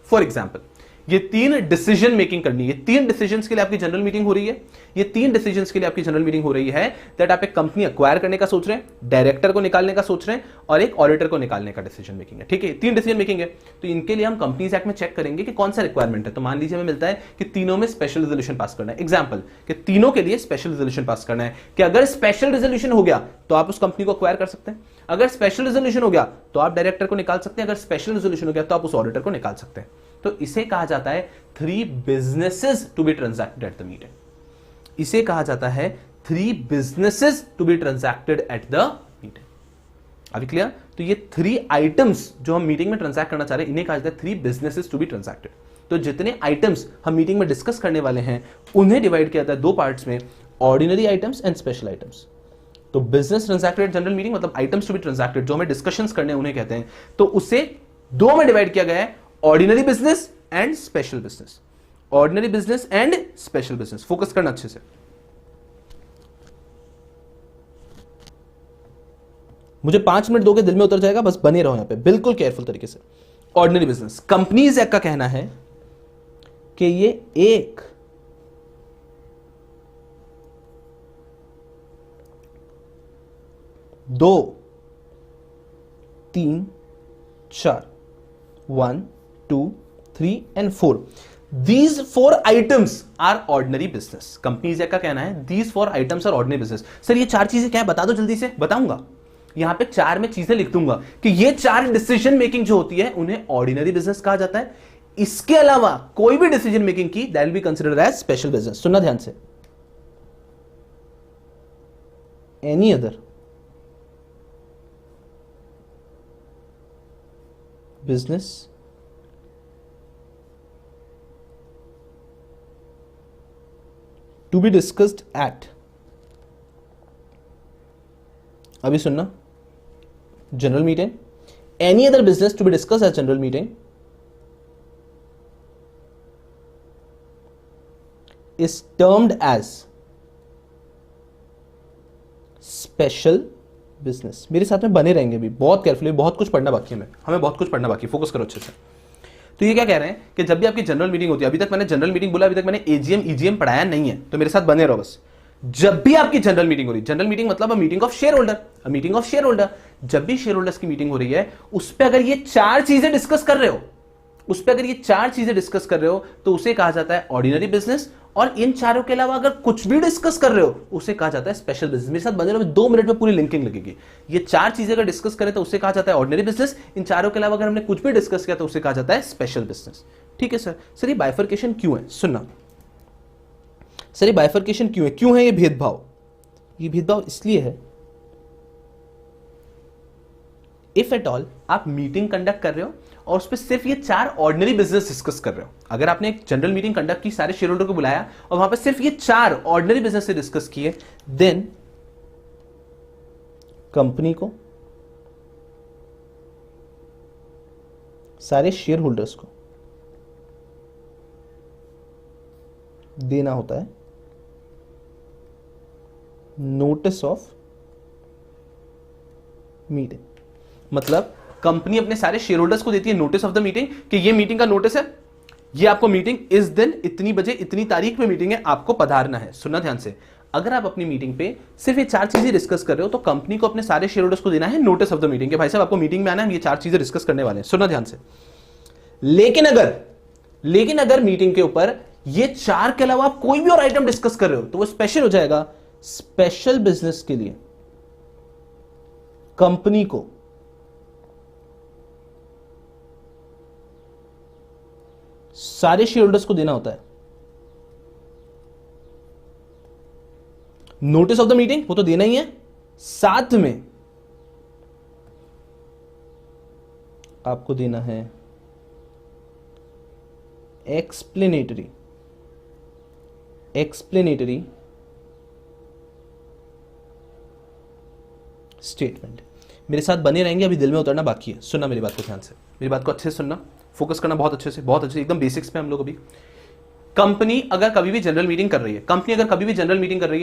फॉर एग्जाम्पल, ये 3 डिसीजन मेकिंग करनी है। 3 डिसीजंस के लिए आपकी जनरल मीटिंग हो रही है। ये 3 डिसीजंस के लिए आपकी जनरल मीटिंग हो रही है दैट आप एक कंपनी अक्वायर करने का सोच रहे हैं, डायरेक्टर को निकालने का सोच रहे हैं और एक ऑडिटर को निकालने का डिसीजन मेकिंग है। ठीक है, 3 डिसीजन मेकिंग है। तो इनके लिए हम कंपनीज एक्ट में चेक करेंगे कि कौन सा रिक्वायरमेंट है। तो मान लीजिए हमें मिलता है कि तीनों में स्पेशल रेजोल्यूशन पास करना है। एग्जाम्पल कि तीनों के लिए स्पेशल रेजोल्यूशन पास करना है कि अगर स्पेशल रेजोल्यूशन हो गया तो आप उस कंपनी को अक्वायर कर सकते हैं, अगर स्पेशल रेजोल्यूशन हो गया तो आप डायरेक्टर को निकाल सकते हैं, अगर स्पेशल रेजोल्यूशन हो गया तो आप उस ऑडिटर को निकाल सकते हैं। तो इसे कहा जाता है 3 businesses to be transacted at the meeting. इसे कहा जाता है 3 businesses to be transacted at the meeting. अभी क्लियर? तो ये 3 आइटम्स जो हम मीटिंग में ट्रांजैक्ट करना चाह रहे हैं, इन्हें कहा जाता है 3 बिजनेसेस टू बी ट्रांजैक्टेड। तो जितने आइटम्स हम मीटिंग में डिस्कस करने वाले हैं उन्हें डिवाइड किया जाता है दो पार्ट्स में, ordinary items and special items. तो बिजनेस ट्रांजैक्टेड जनरल मीटिंग मतलब आइटम्स टू बी ट्रांजैक्टेड, जो हमें डिस्कशंस करने हैं उन्हें कहते हैं। तो उसे दो में डिवाइड किया गया है, ordinary business and special business. Ordinary business and special business, focus करना अच्छे से। मुझे 5 मिनट दोगे दिल में उतर जाएगा, बस बने रहो यहां पे बिल्कुल केयरफुल तरीके से। ऑर्डिनरी बिजनेस, कंपनीज एक्ट का कहना है कि ये 1, 2, 3, 4, 1, 2, 3 and 4, these 4 items are ordinary business। Companies act का कहना है these 4 items are ordinary business। Sir ये 4 चीजें क्या है बता दो जल्दी से। बताऊंगा, यहां पे 4 में चीजें लिख दूंगा कि ये 4 डिसीजन मेकिंग जो होती है उन्हें ऑर्डिनरी बिजनेस कहा जाता है। इसके अलावा कोई भी डिसीजन मेकिंग की that will be considered as special business. सुनना ध्यान से, any other business to be discussed at, अभी सुनना, general meeting, any other business to be discussed at general meeting is termed as special business. मेरे साथ में बने रहेंगे भी, बहुत केयरफुली, बहुत कुछ पढ़ना बाकी है, हमें बहुत कुछ पढ़ना बाकी, फोकस करो अच्छे से। तो ये क्या कह रहे हैं कि जब भी आपकी जनरल मीटिंग होती है, अभी तक मैंने जनरल मीटिंग बोला, अभी तक मैंने एजीएम ईजीएम पढ़ाया नहीं है, तो मेरे साथ बने रहो बस। जब भी आपकी जनरल मीटिंग हो रही है, जनरल मीटिंग मतलब meeting of share holder, meeting of share holder, जब भी शेयर होल्डर्स की मीटिंग हो रही है उस पर अगर ये 4 चीजें डिस्कस कर रहे हो, उस पर अगर ये 4 चीजें डिस्कस कर रहे हो तो उसे कहा जाता है ऑर्डिनरी बिजनेस। और इन चारों के अलावा अगर कुछ भी डिस्कस कर रहे हो उसे कहा जाता है स्पेशल बिजनेस। मेरे साथ बने रहो, 2 मिनट में पूरी लिंकिंग लगेगी। ये 4 चीजें अगर डिस्कस करें तो उसे कहा जाता है ऑर्डिनरी बिजनेस। इन चारों के अलावा अगर हमने कुछ भी डिस्कस किया तो उसे कहा जाता है स्पेशल बिजनेस। ठीक है सर। सर ये बाइफर्केशन क्यों है? सुनना सर, ये बाइफर्केशन क्यों है? क्यों है ये भेदभाव? ये भेदभाव इसलिए है, इफ एट ऑल आप मीटिंग कंडक्ट कर रहे हो और उस पर सिर्फ ये 4 ऑर्डिनरी बिजनेस डिस्कस कर रहे हो, अगर आपने एक जनरल मीटिंग कंडक्ट की, सारे शेयर होल्डर को बुलाया और वहां पर सिर्फ ये 4 ऑर्डिनरी बिजनेस से डिस्कस किए, देन कंपनी को, सारे शेयर होल्डर्स को देना होता है नोटिस ऑफ मीटिंग। मतलब कंपनी अपने सारे शेयर होल्डर्स को देती है नोटिस ऑफ द मीटिंग कि ये मीटिंग का नोटिस है, ये आपको मीटिंग इस दिन इतनी बजे इतनी तारीख पे मीटिंग है, आपको पधारना है। सुनना ध्यान से, अगर आप अपनी मीटिंग पे सिर्फ ये 4 चीजें डिस्कस कर रहे हो तो कंपनी को अपने सारे शेयर होल्डर्स को देना है नोटिस ऑफ द मीटिंग कि भाई साहब आपको मीटिंग में आना है, हम ये 4 चीजें डिस्कस करने वाले हैं। सुनना ध्यान से। लेकिन अगर मीटिंग के ऊपर ये 4 के अलावा आप कोई भी और आइटम डिस्कस कर रहे हो तो वो स्पेशल हो जाएगा। स्पेशल बिजनेस के लिए कंपनी को सारे शेयर होल्डर्स को देना होता है नोटिस ऑफ द मीटिंग, वो तो देना ही है, साथ में आपको देना है एक्सप्लेनेटरी स्टेटमेंट। मेरे साथ बने रहेंगे, अभी दिल में उतरना बाकी है। सुनना मेरी बात को ध्यान से, मेरी बात को अच्छे से सुनना, फोकस करना बहुत अच्छे से, बहुत अच्छे से, एकदम बेसिक्स पे हम लोग अभी। कंपनी अगर कभी भी जनरल मीटिंग कर रही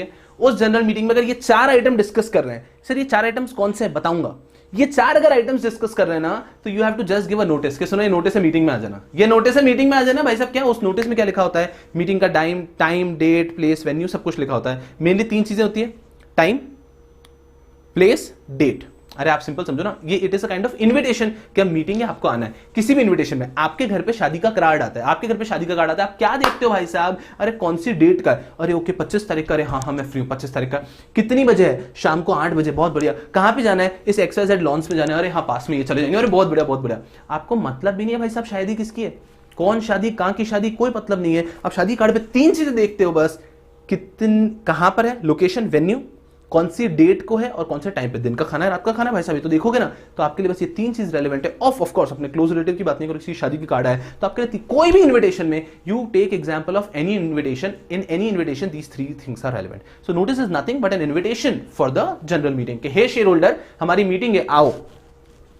है, उस जनरल मीटिंग में अगर ये 4 आइटम डिस्कस कर रहे हैं, सर ये 4 आइटम्स कौन से हैं बताऊंगा, ये 4 अगर आइटम्स डिस्कस कर रहे हैं ना तो you have to just give a notice कि सुनो ये नोटिस है, मीटिंग में आ जाना। ये नोटिस है, मीटिंग में आ जाना। भाई साहब क्या उस नोटिस में क्या लिखा होता है? मीटिंग का टाइम, डेट, प्लेस, वेन्यू सब कुछ लिखा होता है। मेनली 3 चीजें होती है, टाइम, प्लेस, डेट। अरे आप सिंपल समझो ना, ये it is a kind of invitation कि अब मीटिंग है, आपको आना है। किसी भी इनविटेशन में आपके घर पे शादी का कार्ड आता है, आप क्या देखते हो भाई साहब? अरे कौन सी डेट का है? अरे ओके 25 तारीख का। अरे हाँ मैं फ्री हूँ 25 तारीख का। कितनी बजे है? शाम को 8 बजे। बहुत बढ़िया। कहाँ पे जाना है? इस XYZ लॉन्च में जाना है। अरे हाँ पास में, ये चले जाएंगे। अरे बहुत बढ़िया। आपको मतलब भी नहीं है भाई साहब शादी किसकी है, कौन शादी, कहाँ की शादी, कोई मतलब नहीं है। अब शादी कार्ड पे 3 चीजें देखते हो बस, कहां पर है, लोकेशन, वेन्यू, कौन सी डेट को है और कौन से टाइम पे, दिन का खाना है, रात का खाना है, भाई साहब ये तो देखोगे ना, तो आपके लिए बस ये 3 चीज रेलेवेंट है। ऑफ कोर्स अपने क्लोज रिलेटिव की बात नहीं करो, किसी शादी की कार्ड है तो आपके लिए कोई भी इन्विटेशन में you take example of any invitation, in any invitation these 3 things are relevant. So notice is nothing but an invitation for the general meeting कि हे शेयर होल्डर हमारी मीटिंग है आओ।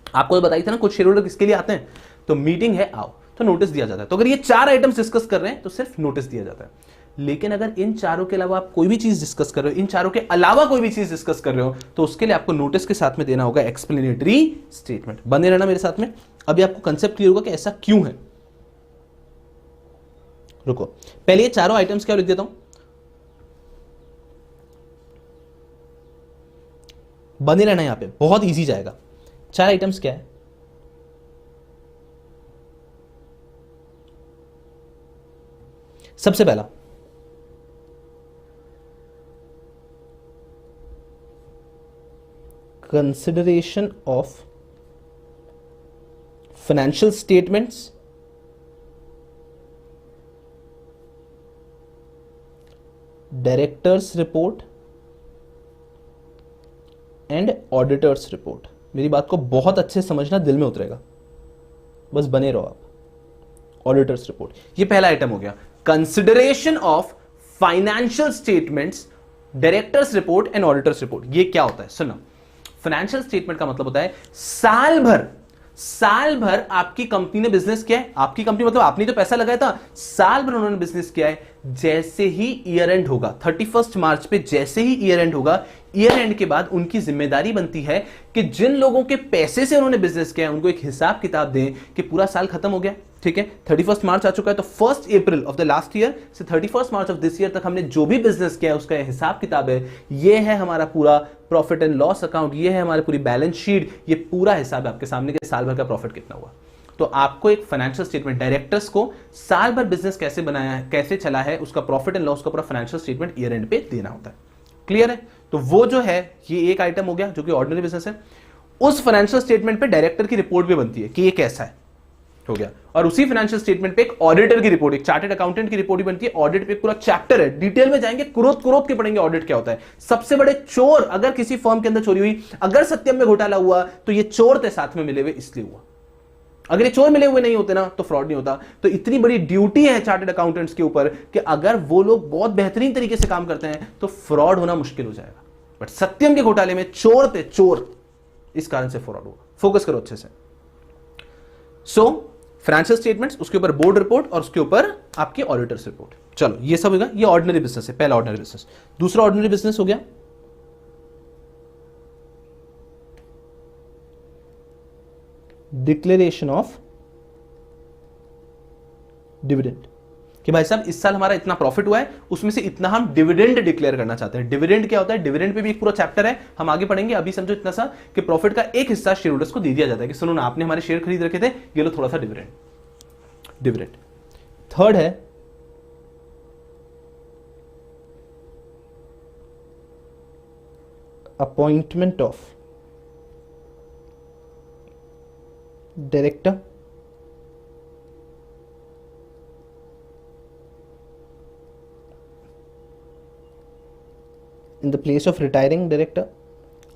आपको बताई था ना कुछ शेयर होल्डर किसके लिए आते हैं, तो मीटिंग है आओ, तो नोटिस दिया जाता है। तो अगर ये 4 आइटम्स डिस्कस कर रहे हैं तो सिर्फ नोटिस दिया जाता है। लेकिन अगर इन चारों के अलावा आप कोई भी चीज डिस्कस कर रहे हो, इन चारों के अलावा कोई भी चीज डिस्कस कर रहे हो, तो उसके लिए आपको नोटिस के साथ में देना होगा एक्सप्लेनेटरी स्टेटमेंट। बने रहना मेरे साथ में, अभी आपको कंसेप्ट क्लियर होगा कि ऐसा क्यों है। रुको पहले ये चारों आइटम्स क्या लिख देता हूं, बने रहना यहां पे, बहुत इजी जाएगा। 4 आइटम्स क्या है, सबसे पहला consideration of financial statements, director's report and auditor's report। मेरी बात को बहुत अच्छे से समझना, दिल में उतरेगा, बस बने रहो आप। ऑडिटर्स रिपोर्ट, ये पहला आइटम हो गया। Consideration of financial statements, directors report and auditors report. ये क्या होता है सुनो, फाइनेंशियल स्टेटमेंट का मतलब होता है साल भर आपकी कंपनी ने बिजनेस किया है। आपकी कंपनी मतलब आपने तो पैसा लगाया था, साल भर उन्होंने बिजनेस किया है। जैसे ही ईयर एंड होगा 31 मार्च पे, जैसे ही ईयर एंड होगा, ईयर एंड के बाद उनकी जिम्मेदारी बनती है कि जिन लोगों के पैसे से उन्होंने बिजनेस किया है उनको एक हिसाब किताब दें कि पूरा साल खत्म हो गया, ठीक है, 31 मार्च आ चुका है, तो 1 अप्रैल ऑफ द लास्ट ईयर से 31 मार्च ऑफ दिस ईयर तक हमने जो भी बिजनेस किया है उसका हिसाब किताब है। ये है हमारा पूरा प्रॉफिट एंड लॉस अकाउंट, ये है हमारी पूरी बैलेंस शीट, ये पूरा हिसाब है आपके सामने कि साल भर का प्रॉफिट कितना हुआ। तो आपको एक फाइनेंशियल स्टेटमेंट, डायरेक्टर्स को साल भर बिजनेस कैसे बनाया है, कैसे चला है, उसका प्रॉफिट एंड लॉस का पूरा फाइनेंशियल स्टेटमेंट ईयर एंड पे देना होता है। क्लियर है? तो वो जो है ये एक आइटम हो गया जो कि ऑर्डिनरी बिजनेस है। उस फाइनेंशियल स्टेटमेंट पे डायरेक्टर की रिपोर्ट भी बनती है कि ये कैसा है, हो गया। और उसी फाइनेंशियल स्टेटमेंट पे एक ऑडिटर की रिपोर्ट, एक चार्टर्ड अकाउंटेंट की रिपोर्ट भी बनती है। ऑडिट पे पूरा चैप्टर है, डिटेल में जाएंगे, कुरोत के पढ़ेंगे ऑडिट क्या होता है। सबसे बड़े चोर, अगर किसी फर्म के अंदर चोरी हुई, अगर सत्यम में घोटाला हुआ, तो ये चोर थे साथ में मिले हुए इसलिए हुआ। अगर ये चोर मिले हुए नहीं होते ना तो फ्रॉड नहीं होता। तो इतनी बड़ी ड्यूटी है चार्टर्ड अकाउंटेंट्स के ऊपर कि अगर वो लोग बहुत बेहतरीन तरीके से काम करते हैं तो फ्रॉड होना मुश्किल हो जाएगा। बट सत्यम के घोटाले में चोर थे, चोर, इस कारण से फ्रॉड हुआ। फोकस करो अच्छे से। सो फाइनेंशियल स्टेटमेंट्स, उसके ऊपर बोर्ड रिपोर्ट और उसके ऊपर आपकी ऑडिटर्स रिपोर्ट। चलो ये सब होगा, ये ऑर्डिनरी बिजनेस है, पहला ऑर्डिनरी बिजनेस। दूसरा ऑर्डिनरी बिजनेस हो गया डिक्लेरेशन ऑफ डिविडेंड, कि भाई साहब इस साल हमारा इतना प्रॉफिट हुआ है, उसमें से इतना हम डिविडेंड डिक्लेयर करना चाहते हैं। डिविडेंड क्या होता है, डिविडेंड पे भी एक पूरा चैप्टर है, हम आगे पढ़ेंगे। अभी समझो इतना सा कि प्रॉफिट का एक हिस्सा शेयर होल्डर्स को दे दिया जाता है कि सुनो ना, आपने हमारे शेयर खरीद रखे थे, ये लो थोड़ा सा डिविडेंड। थर्ड है appointment of director in the place of retiring director.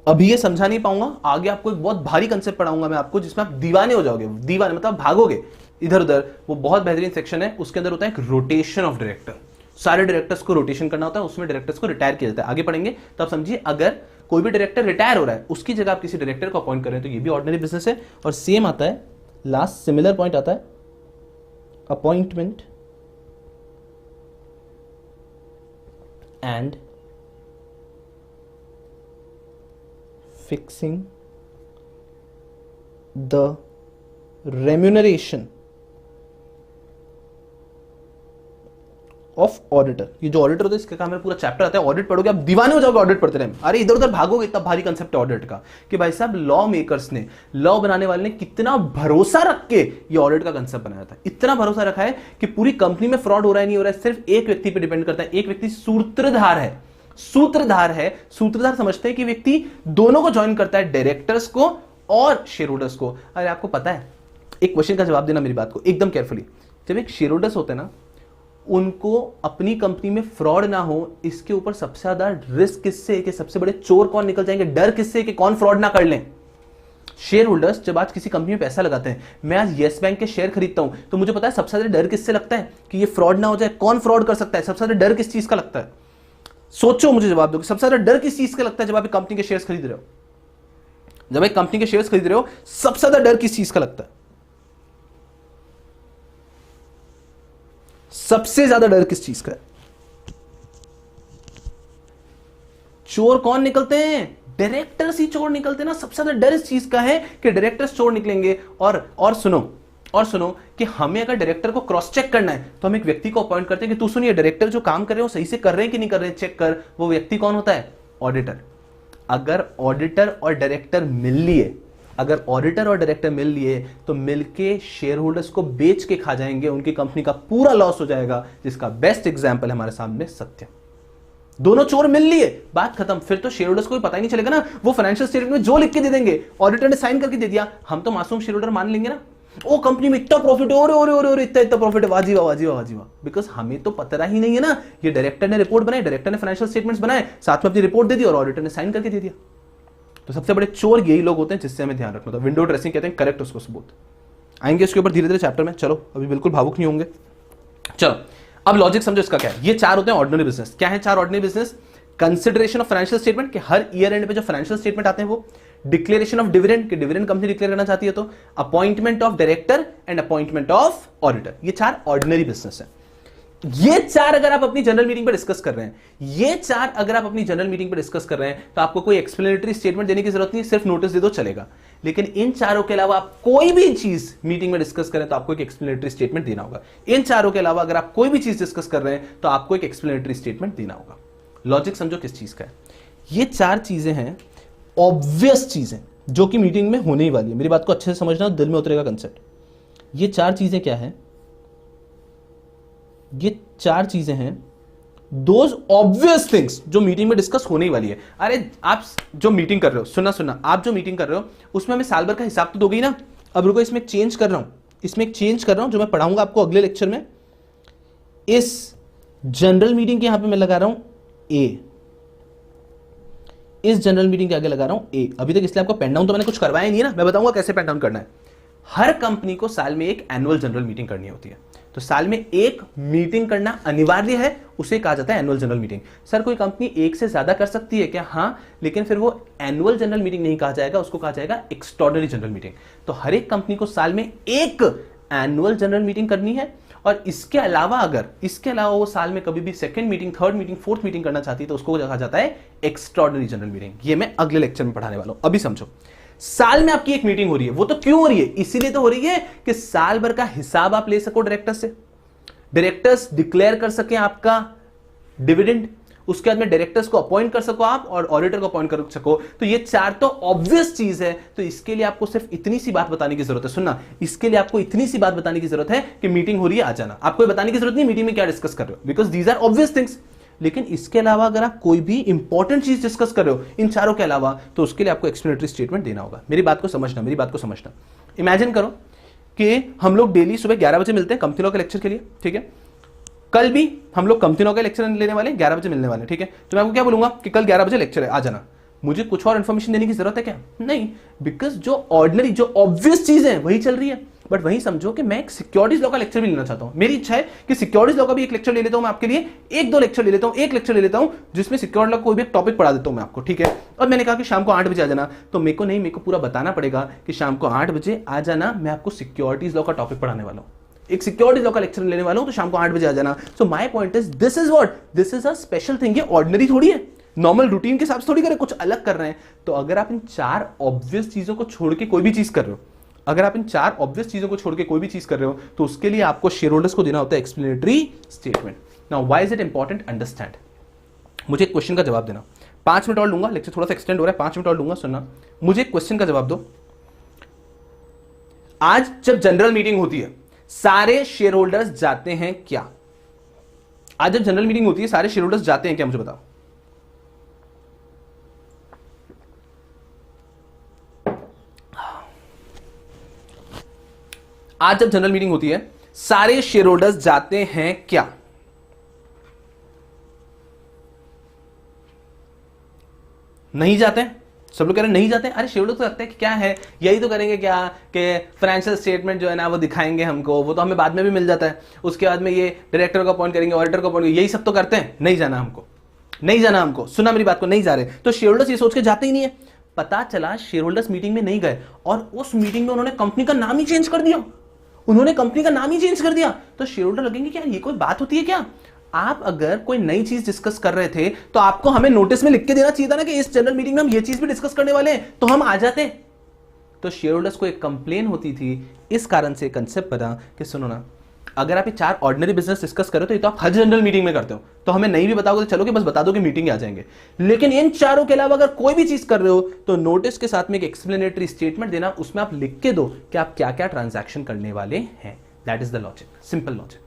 अभी ये समझा नहीं पाऊंगा, आगे आपको एक बहुत भारी कंसेप्ट पढ़ाऊंगा मैं आपको, जिसमें आप दीवाने हो जाओगे। दीवाने मतलब भागोगे इधर उधर। वो बहुत बेहतरीन सेक्शन है, उसके अंदर होता है एक रोटेशन ऑफ डायरेक्टर। सारे डायरेक्टर्स को रोटेशन करना होता है, उसमें डायरेक्टर्स को रिटायर किया जाता है। आगे पढ़ेंगे तो आप समझिए, अगर कोई भी डायरेक्टर रिटायर हो रहा है, उसकी जगह आप किसी डायरेक्टर को अपॉइंट कर रहे हैं, तो ये भी ऑर्डिनरी बिजनेस है। और सेम आता है, लास्ट सिमिलर पॉइंट आता है appointment and fixing the remuneration of auditor. ये जो ऑडिटर होता है इसका काम है, पूरा चैप्टर आता है, ऑडिट पढ़ोगे आप दीवाने हो जाओगे ऑडिट पढ़ते रहे। अरे इधर उधर भागोगे, इतना भारी कंसेप्ट है ऑडिट का कि भाई साहब लॉ मेकर्स ने, लॉ बनाने वाले ने कितना भरोसा रख के ये ऑडिट का कंसेप्ट बनाया था। इतना भरोसा रखा है कि पूरी कंपनी में फ्रॉड हो रहा है नहीं हो रहा है, सिर्फ एक व्यक्ति पे डिपेंड करता है। एक व्यक्ति सूत्रधार है, सूत्रधार समझते हैं कि व्यक्ति दोनों को ज्वाइन करता है, डायरेक्टर्स को और शेयर होल्डर्स को। अरे आपको पता है, एक क्वेश्चन का जवाब देना मेरी बात को एकदम केयरफुली। जब एक शेयर होल्डर्स होते हैं ना, उनको अपनी कंपनी में फ्रॉड ना हो, इसके ऊपर सबसे ज्यादा रिस्क किससे है कि सबसे बड़े चोर कौन निकल जाएंगे, डर किससे है कि कौन फ्रॉड ना कर लें। शेयर होल्डर्स जब आज किसी कंपनी में पैसा लगाते हैं, मैं आज येस बैंक के शेयर खरीदता हूं तो मुझे पता है सबसे ज्यादा डर किससे लगता है कि ये फ्रॉड ना हो जाए, कौन फ्रॉड कर सकता है, सबसे ज्यादा डर किस चीज का लगता है? सोचो, मुझे जवाब दो कि सबसे ज्यादा डर किस चीज का लगता है जब आप एक कंपनी के शेयर्स खरीद रहे हो? जब एक कंपनी के शेयर्स खरीद रहे हो सबसे ज्यादा डर किस चीज का लगता है? सबसे ज्यादा डर किस चीज का है? चोर कौन निकलते हैं? डायरेक्टर्स ही चोर निकलते हैं ना। सबसे ज्यादा डर इस चीज का है कि डायरेक्टर्स चोर निकलेंगे। और सुनो कि हमें अगर डायरेक्टर को क्रॉस चेक करना है तो हम एक व्यक्ति को अपॉइंट करते हैं कि तू सुनिए, डायरेक्टर जो काम कर रहे हो सही से कर रहे हैं कि नहीं कर रहे हैं, चेक कर। वो व्यक्ति कौन होता है? ऑडिटर। अगर ऑडिटर और डायरेक्टर मिल लिए तो मिलके शेयर होल्डर्स को बेच के खा जाएंगे, उनकी कंपनी का पूरा लॉस हो जाएगा, जिसका बेस्ट एग्जांपल है हमारे सामने सत्य। दोनों चोर मिल लिए, बात खत्म। फिर तो शेयर होल्डर्स को भी पता ही नहीं चलेगा ना, वो फाइनेंशियल स्टेटमेंट में जो लिख के दे देंगे, ऑडिटर ने साइन करके दे दिया, हम तो मासूम शेयर होल्डर मान लेंगे ना। ओ कंपनी में इतना प्रॉफिट है, और इतना प्रॉफिट है, वाजीवा। बिकॉज हमें तो पता ही नहीं है ना, ये डायरेक्टर ने रिपोर्ट बनाई, डायरेक्टर ने फाइनेंशियल स्टेटमेंट्स बनाए, साथ में अपनी रिपोर्ट दे दी और ऑडिटर ने साइन करके दे दिया। तो सबसे बड़े चोर यही लोग होते हैं जिससे हमें ध्यान रखना था। विंडो ड्रेसिंग कहते हैं, करेक्ट उसको सबूत। आएंगे इसके ऊपर धीरे धीरे चैप्टर में, चलो अभी बिल्कुल भावुक नहीं होंगे। चलो अब लॉजिक समझो इसका क्या है। ये चार होते हैं ऑर्डिनरी बिजनेस। क्या है चार ordinary business? Consideration of financial statement के हर ईयर एंड पे जो फाइनेंशियल स्टेटमेंट आते हैं वो, डिक्लेरेशन ऑफ डिविडेंड के डिविडेंड कंपनी डिक्लेयर करना चाहती है तो, appointment of director and appointment of auditor. ये चार ऑर्डिनरी बिजनेस है। ये चार अगर आप अपनी जनरल मीटिंग पर डिस्कस कर रहे हैं, तो आपको कोई एक्सप्लेनेटरी स्टेटमेंट देने की जरूरत नहीं है, सिर्फ नोटिस दे दो चलेगा। लेकिन इन चारों के अलावा आप कोई भी चीज मीटिंग में डिस्कस करें तो आपको एक एक्सप्लेनेटरी स्टेटमेंट देना होगा। इन चारों के अलावा अगर आप कोई भी चीज डिस्कस कर रहे हैं तो आपको एक एक्सप्लेनेटरी स्टेटमेंट देना होगा। लॉजिक समझो किस चीज का है। ये चार चीजें हैं, ऑब्वियस चीजें जो कि मीटिंग में होने ही वाली है। मेरी बात को अच्छे से समझना, दिल में उतरेगा कंसेप्ट। ये चार चीजें क्या है? ये चार चीजें हैं दोज ऑब्वियस थिंग्स जो मीटिंग में डिस्कस होने ही वाली है। अरे आप जो मीटिंग कर रहे हो, सुनना, आप जो मीटिंग कर रहे हो उसमें हमें साल भर का हिसाब तो दोगे ही ना। अब रुको, इसमें एक चेंज कर रहा हूं, जो मैं पढ़ाऊंगा आपको अगले लेक्चर में। इस जनरल मीटिंग के यहां पे मैं लगा रहा हूं ए, इस जनरल मीटिंग के आगे लगा रहा हूं ए। अभी तक इसलिए आपको पेन डाउन तो मैंने कुछ करवाया नहीं है ना, मैं बताऊंगा कैसे पेन डाउन करना है। हर कंपनी को साल में एक एनुअल जनरल मीटिंग करनी होती है, तो साल में एक मीटिंग करना अनिवार्य है, उसे कहा जाता है एनुअल जनरल मीटिंग। सर कोई कंपनी एक से ज्यादा कर सकती है क्या? हाँ, लेकिन फिर वो एनुअल जनरल मीटिंग नहीं कहा जाएगा, उसको कहा जाएगा एक्स्ट्राऑर्डिनरी जनरल मीटिंग। तो हर एक कंपनी को साल में एक एनुअल जनरल मीटिंग करनी है, और इसके अलावा वो साल में कभी भी second meeting, third meeting, fourth meeting करना चाहती है तो उसको कहा जाता है एक्स्ट्राऑर्डिनरी जनरल मीटिंग। ये मैं अगले लेक्चर में पढ़ाने वाला हूं। अभी समझो, साल में आपकी एक मीटिंग हो रही है, वो तो क्यों हो रही है? इसीलिए तो हो रही है कि साल भर का हिसाब आप ले सको डायरेक्टर से, डायरेक्टर्स डिक्लेयर कर सके आपका डिविडेंड, उसके बाद में डायरेक्टर्स को अपॉइंट कर सको आप और ऑडिटर को अपॉइंट कर सको। तो ये चार तो ऑब्वियस चीज है। तो इसके लिए आपको सिर्फ इतनी सी बात बताने की जरूरत है, सुनना, इसके लिए आपको इतनी सी बात बताने की जरूरत है कि मीटिंग हो रही है, आ जाना। आपको बताने की जरूरत नहीं मीटिंग में क्या डिस्कस कर रहे हो, because these are obvious things. लेकिन इसके अलावा अगर आप कोई भी इंपॉर्टेंट चीज डिस्कस कर रहे हो इन चारों के अलावा, तो उसके लिए आपको एक्सप्लेनेटरी स्टेटमेंट देना होगा। मेरी बात को समझना। इमेजिन करो कि हम लोग डेली सुबह 11 बजे मिलते हैं कंपनी लॉ के लेक्चर के लिए, ठीक है? कल भी हम लोग कंपनी लॉ का लेक्चर लेने वाले हैं, 11 बजे मिलने वाले हैं, ठीक है? तो मैं आपको क्या बोलूंगा कि कल 11 बजे लेक्चर है, आ जाना। मुझे कुछ और इन्फॉर्मेशन देने की जरूरत है क्या? नहीं, बिकॉज जो ऑर्डिनरी, जो ऑब्वियस चीज है वही चल रही है। बट वही समझो कि मैं एक सिक्योरिटीज लॉ का लेक्चर भी लेना चाहता हूं। मेरी इच्छा है कि सिक्योरिटीज लॉ का भी एक लेक्चर ले लेता हूं मैं आपके लिए, एक लेक्चर ले लेता हूं जिसमें सिक्योरिटी लॉ कोई भी एक टॉपिक पढ़ा देता हूं मैं आपको, ठीक है? और मैंने कहा कि शाम को 8 बजे आ जाना, तो मेरे को पूरा बताना पड़ेगा कि शाम को 8 बजे आ जाना, मैं आपको सिक्योरिटीज लॉ का टॉपिक पढ़ाने वाला हूं, एक सिक्योरिटी लॉ का लेक्चर लेने वाला हूं, तो शाम को 8 बजे आ जाना। So my point is this is a special thing. ये ऑर्डिनरी थोड़ी है, नॉर्मल रूटीन के हिसाब से थोड़ी कर रहे, कुछ अलग कर रहे हैं। तो अगर आप इन चार ऑब्वियस चीजों को छोड़ के कोई भी चीज कर रहे हो, तो उसके लिए आपको शेयर होल्डर्स को देना होता है explanatory statement. Now why is it important? Understand. मुझे एक क्वेश्चन का जवाब देना, 5 मिनट और लूंगा, लेक्चर थोड़ा सा एक्सटेंड हो रहा है, 5 मिनट और लूंगा। सुनना, मुझे एक क्वेश्चन का जवाब दो। आज जब जनरल मीटिंग होती है, सारे शेयर होल्डर्स जाते हैं क्या? आज जब जनरल मीटिंग होती है सारे शेयर होल्डर्स जाते हैं क्या? मुझे बताओ। आज जब जनरल मीटिंग होती है सारे शेयर होल्डर्स जाते हैं क्या? नहीं जाते, सब लोग कह रहे हैं नहीं जाते। अरे शेयर होल्डर तो लगता है कि क्या है, यही तो करेंगे क्या कि फाइनेंशियल स्टेटमेंट जो है ना वो दिखाएंगे हमको, वो तो हमें बाद में भी मिल जाता है, उसके बाद में ये डायरेक्टर को अपॉइंट करेंगे, ऑडिटर को अपॉइंट करेंगे, यही सब तो करते हैं। नहीं जाना हमको, नहीं जाना हमको, सुना मेरी बात को, नहीं जा रहे। तो शेयर होल्डर्स ये सोच के जाते ही नहीं है। पता चला शेयर होल्डर्स मीटिंग में नहीं गए और उस मीटिंग में उन्होंने कंपनी का नाम ही चेंज कर दिया, उन्होंने कंपनी का नाम ही चेंज कर दिया। तो शेयर होल्डर लगेंगे कि यार ये कोई बात होती है क्या? आप अगर कोई नई चीज डिस्कस कर रहे थे तो आपको हमें नोटिस में लिख के देना चाहिए था ना कि इस जनरल मीटिंग में हम ये चीज भी डिस्कस करने वाले हैं, तो हम आ जाते। तो शेयर होल्डर्स को एक कंप्लेन होती थी, इस कारण से कंसेप्ट बना कि सुनो ना, अगर आप ये 4 ऑर्डिनरी बिजनेस डिस्कस करो तो ये तो आप हर जनरल मीटिंग में करते हो, तो हमें नहीं भी बताओगे तो चलोगे, बस बता दो कि मीटिंग आ जाएंगे। लेकिन इन चारों के अलावा अगर कोई भी चीज कर रहे हो तो नोटिस के साथ में एक एक्सप्लेनेटरी स्टेटमेंट देना, उसमें आप लिख के दो कि आप क्या क्या ट्रांजैक्शन करने वाले हैं। That is the logic, simple logic,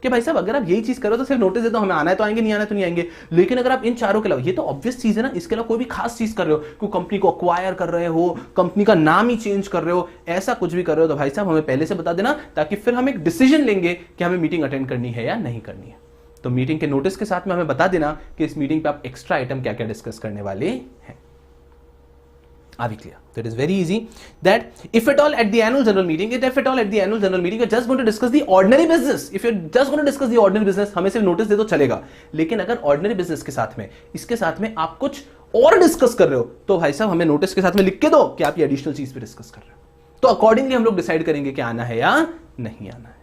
कि भाई साहब अगर आप यही चीज करो तो सिर्फ नोटिस दे दो, हमें आना है तो आएंगे, नहीं आना है तो नहीं आएंगे। लेकिन अगर आप इन चारों के अलावा, ये तो ऑब्वियस चीज है ना, इसके अलावा कोई भी खास चीज कर रहे हो, कोई कंपनी को अक्वायर कर रहे हो, कंपनी का नाम ही चेंज कर रहे हो, ऐसा कुछ भी कर रहे हो, तो भाई साहब हमें पहले से बता देना, ताकि फिर हम एक डिसीजन लेंगे कि हमें मीटिंग अटेंड करनी है या नहीं करनी है। तो मीटिंग के नोटिस के साथ में हमें बता देना कि इस मीटिंग पे आप एक्स्ट्रा आइटम क्या क्या डिस्कस करने वाले हैं। Are we clear? So it is very easy that if at all at the annual general meeting, you're just going to discuss the ordinary business. If you're just going to discuss the ordinary business, हमें सिर्फ नोटिस दे दो चलेगा। लेकिन अगर ordinary business के साथ में, इसके साथ में आप कुछ और डिस्कस कर रहे हो, तो भाई साहब हमें नोटिस के साथ में लिख के दो कि आप ये एडिशनल चीज पे डिस्कस कर रहे हो। तो अकॉर्डिंगली हम लोग डिसाइड करेंगे कि आना है या नहीं आना है।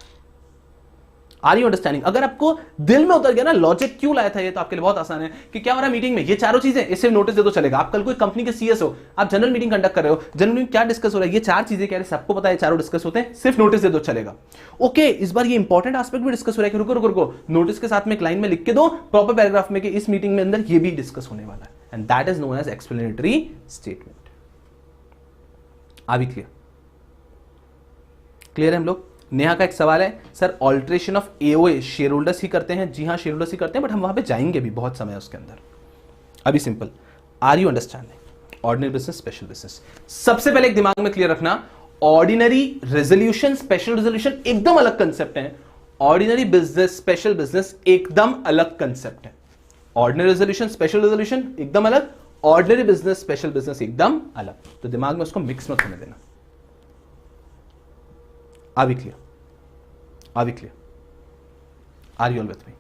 Are you understanding? अगर आपको दिल में उतर गया ना लॉजिक क्यों लाया था, ये तो आपके लिए बहुत आसान है कि क्या हो रहा है मीटिंग में, ये चारों चीजें, इससे नोटिस दे दो चलेगा। आप कल कोई कंपनी के सीएस हो, आप जनरल मीटिंग कंडक्ट कर रहे हो, जनरल मीटिंग क्या डिस्कस हो रहा है, ये 4 चीजें, कह रहे सबको पता है चारों डिस्कस होते हैं, सिर्फ नोटिस दे दो चलेगा। ओके, इस बार ये इंपॉर्टेंट एस्पेक्ट भी डिस्कस हो रहा है कि रुको रुको रुको, नोटिस के साथ में एक लाइन में लिख के दो प्रॉपर पैराग्राफ में कि इस मीटिंग में अंदर ये भी डिस्कस होने वाला है, and that is known as explanatory statement. Are we clear? Clear है हम लोग? नेहा का एक सवाल है, sir alteration of AOA shareholders ही करते हैं? जी हाँ, शेयर होल्डर्स ही करते हैं, बट हम वहां पे जाएंगे भी, बहुत समय है उसके अंदर। अभी simple, are you understanding? Ordinary business, special business, सबसे पहले एक दिमाग में क्लियर रखना, ऑर्डिनरी रेजोल्यूशन, स्पेशल रेजोल्यूशन एकदम अलग कंसेप्ट है। ऑर्डिनरी बिजनेस, स्पेशल बिजनेस एकदम अलग कंसेप्ट है। ऑर्डिनरी रेजोल्यूशन, स्पेशल रेजोल्यूशन एकदम अलग, ऑर्डिनरी बिजनेस, स्पेशल बिजनेस एकदम अलग। तो दिमाग में उसको मिक्स मत होने देना। Are we clear? Are we clear? Are you all with me?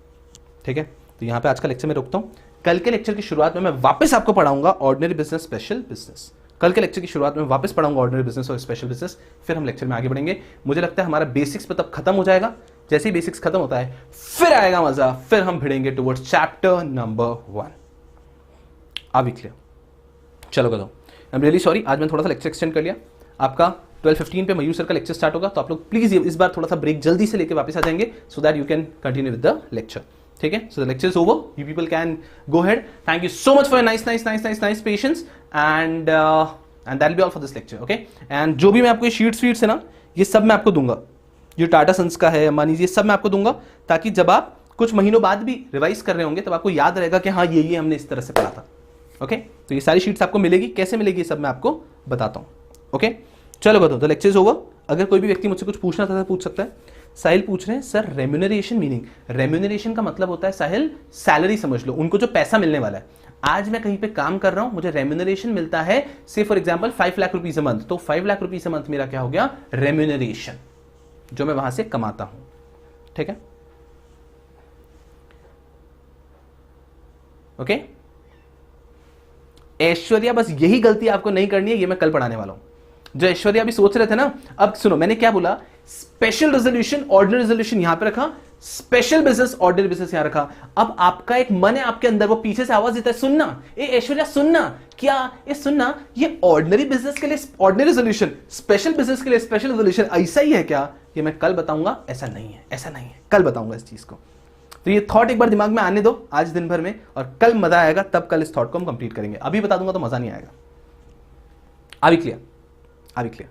ठीक है, तो यहां पे आज का लेक्चर मैं रोकता हूं। कल के लेक्चर की शुरुआत में मैं वापस आपको पढ़ाऊंगा ऑर्डिनरी बिजनेस, स्पेशल बिजनेस। कल के लेक्चर की शुरुआत में वापस पढ़ाऊंगा ऑर्डिनरी बिजनेस और स्पेशल बिजनेस, फिर हम लेक्चर में आगे बढ़ेंगे। मुझे लगता है हमारा बेसिक्स पे तब खत्म हो जाएगा। जैसे ही बेसिक्स खत्म होता है फिर आएगा मजा, फिर हम भिड़ेंगे towards chapter number 1। Are we clear? चलो बताओ, आई एम रियली सॉरी, आज मैं थोड़ा सा लेक्चर एक्सटेंड कर लिया। आपका 12:15 पे मयूर सर का लेक्चर स्टार्ट होगा, तो आप लोग प्लीज इस बार थोड़ा सा ब्रेक जल्दी से लेके वापस आ जाएंगे, so that you can continue with the lecture. ठीक है, so the lecture is over, you people can go head. Thank you so much for nice patience and that will be all for this lecture. Okay, and जो भी मैं आपको शीट्स है ना, ये सब मैं आपको दूंगा, जो टाटा सन्स का है, अंबानी, ये सब मैं आपको दूंगा, ताकि जब आप कुछ महीनों बाद भी रिवाइज कर रहे होंगे तब आपको याद रहेगा कि हाँ ये हमने इस तरह से पढ़ा था। ओके, तो ये सारी शीट्स आपको मिलेगी, कैसे मिलेगी सब मैं आपको बताता हूँ। ओके, चलो बताओ, द लेक्चर इज ओवर। अगर कोई भी व्यक्ति मुझसे कुछ पूछना था तो पूछ सकता है। साहिल पूछ रहे हैं, सर रेम्यूनरेशन मीनिंग, रेम्यूनरेशन का मतलब होता है साहिल सैलरी समझ लो, उनको जो पैसा मिलने वाला है। आज मैं कहीं पे काम कर रहा हूं, मुझे रेम्यूनरेशन मिलता है, से for example 5 lakh rupees a month, तो 5 लाख रुपीज अ मंथ मेरा क्या हो गया, रेम्यूनरेशन, जो मैं वहां से कमाता हूं। ठीक है, ओके। ऐश्वर्या, बस यही गलती आपको नहीं करनी है, ये मैं कल पढ़ाने वाला हूं। जो ऐश्वर्या अभी सोच रहे थे ना, अब सुनो मैंने क्या बोला, स्पेशल रेजोल्यूशन, ऑर्डिनरी रेजोल्यूशन यहां पे रखा, स्पेशल बिजनेस, ऑर्डिनरी बिजनेस यहां रखा। अब आपका एक मन है आपके अंदर, वो पीछे से आवाज देता है, सुनना ए ऐश्वर्या, सुनना क्या, ये सुनना, ये ऑर्डिनरी बिजनेस के लिए ऑर्डिनरी रेजोल्यूशन, स्पेशल बिजनेस के लिए स्पेशल रेजोल्यूशन ऐसा ही है क्या? ये मैं कल बताऊंगा। ऐसा नहीं है, ऐसा नहीं है, कल बताऊंगा इस चीज को। तो ये थॉट एक बार दिमाग में आने दो आज दिन भर में, और कल मजा आएगा, तब कल इस थॉट को हम कंप्लीट करेंगे। अभी बता दूंगा तो मजा नहीं आएगा। Are we clear? Are we clear?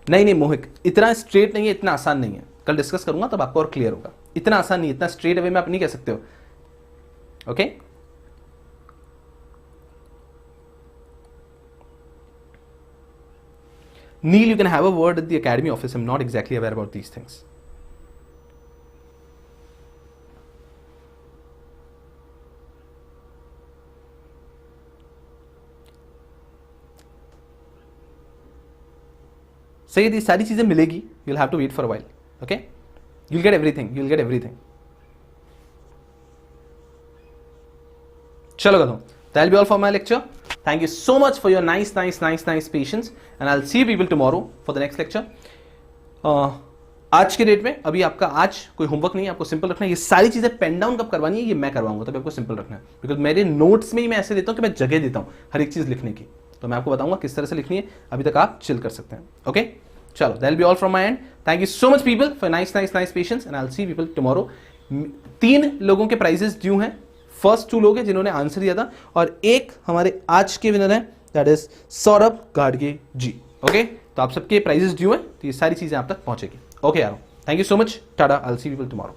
नहीं मोहित, इतना स्ट्रेट नहीं है, इतना आसान नहीं है, कल डिस्कस करूंगा तब आपको और क्लियर होगा। इतना आसान नहीं, इतना स्ट्रेट वे में आप नहीं कह सकते हो। Okay, Neil, you can have a word at the academy office. I'm not exactly aware about these things. सही है, ये सारी चीजें मिलेगी, you will have to wait for a while, okay, you will get everything, you will get everything. चलो गधों, that'll be all for my lecture. Thank you so much for your nice patience, and I'll see you people tomorrow for the next lecture. आज के डेट में अभी आपका आज कोई होमवर्क नहीं है, आपको सिंपल रखना है, ये सारी चीजें पेन डाउन कब करवानी है ये मैं करवाऊंगा, तभी आपको सिंपल रखना है, बिकॉज मेरे नोट्स में ही मैं ऐसे देता हूं कि मैं जगह देता हूं हर एक चीज लिखने की, तो मैं आपको बताऊंगा किस तरह से लिखनी है, अभी तक आप चिल कर सकते हैं, ओके। चलो, that'll be all from my end. Thank you so much people for nice patience, and I'll see you people tomorrow. 3 लोगों के प्राइजेस ड्यू हैं, फर्स्ट 2 लोग हैं जिन्होंने आंसर दिया था, और एक हमारे आज के विनर है, that is Saurabh Gadge ji, okay. तो आप सबके प्राइजेस ड्यू हैं, तो ये सारी चीजें आप तक पहुंचेगी, ओके यार। Thank you so much, Tata, I will see you people tomorrow.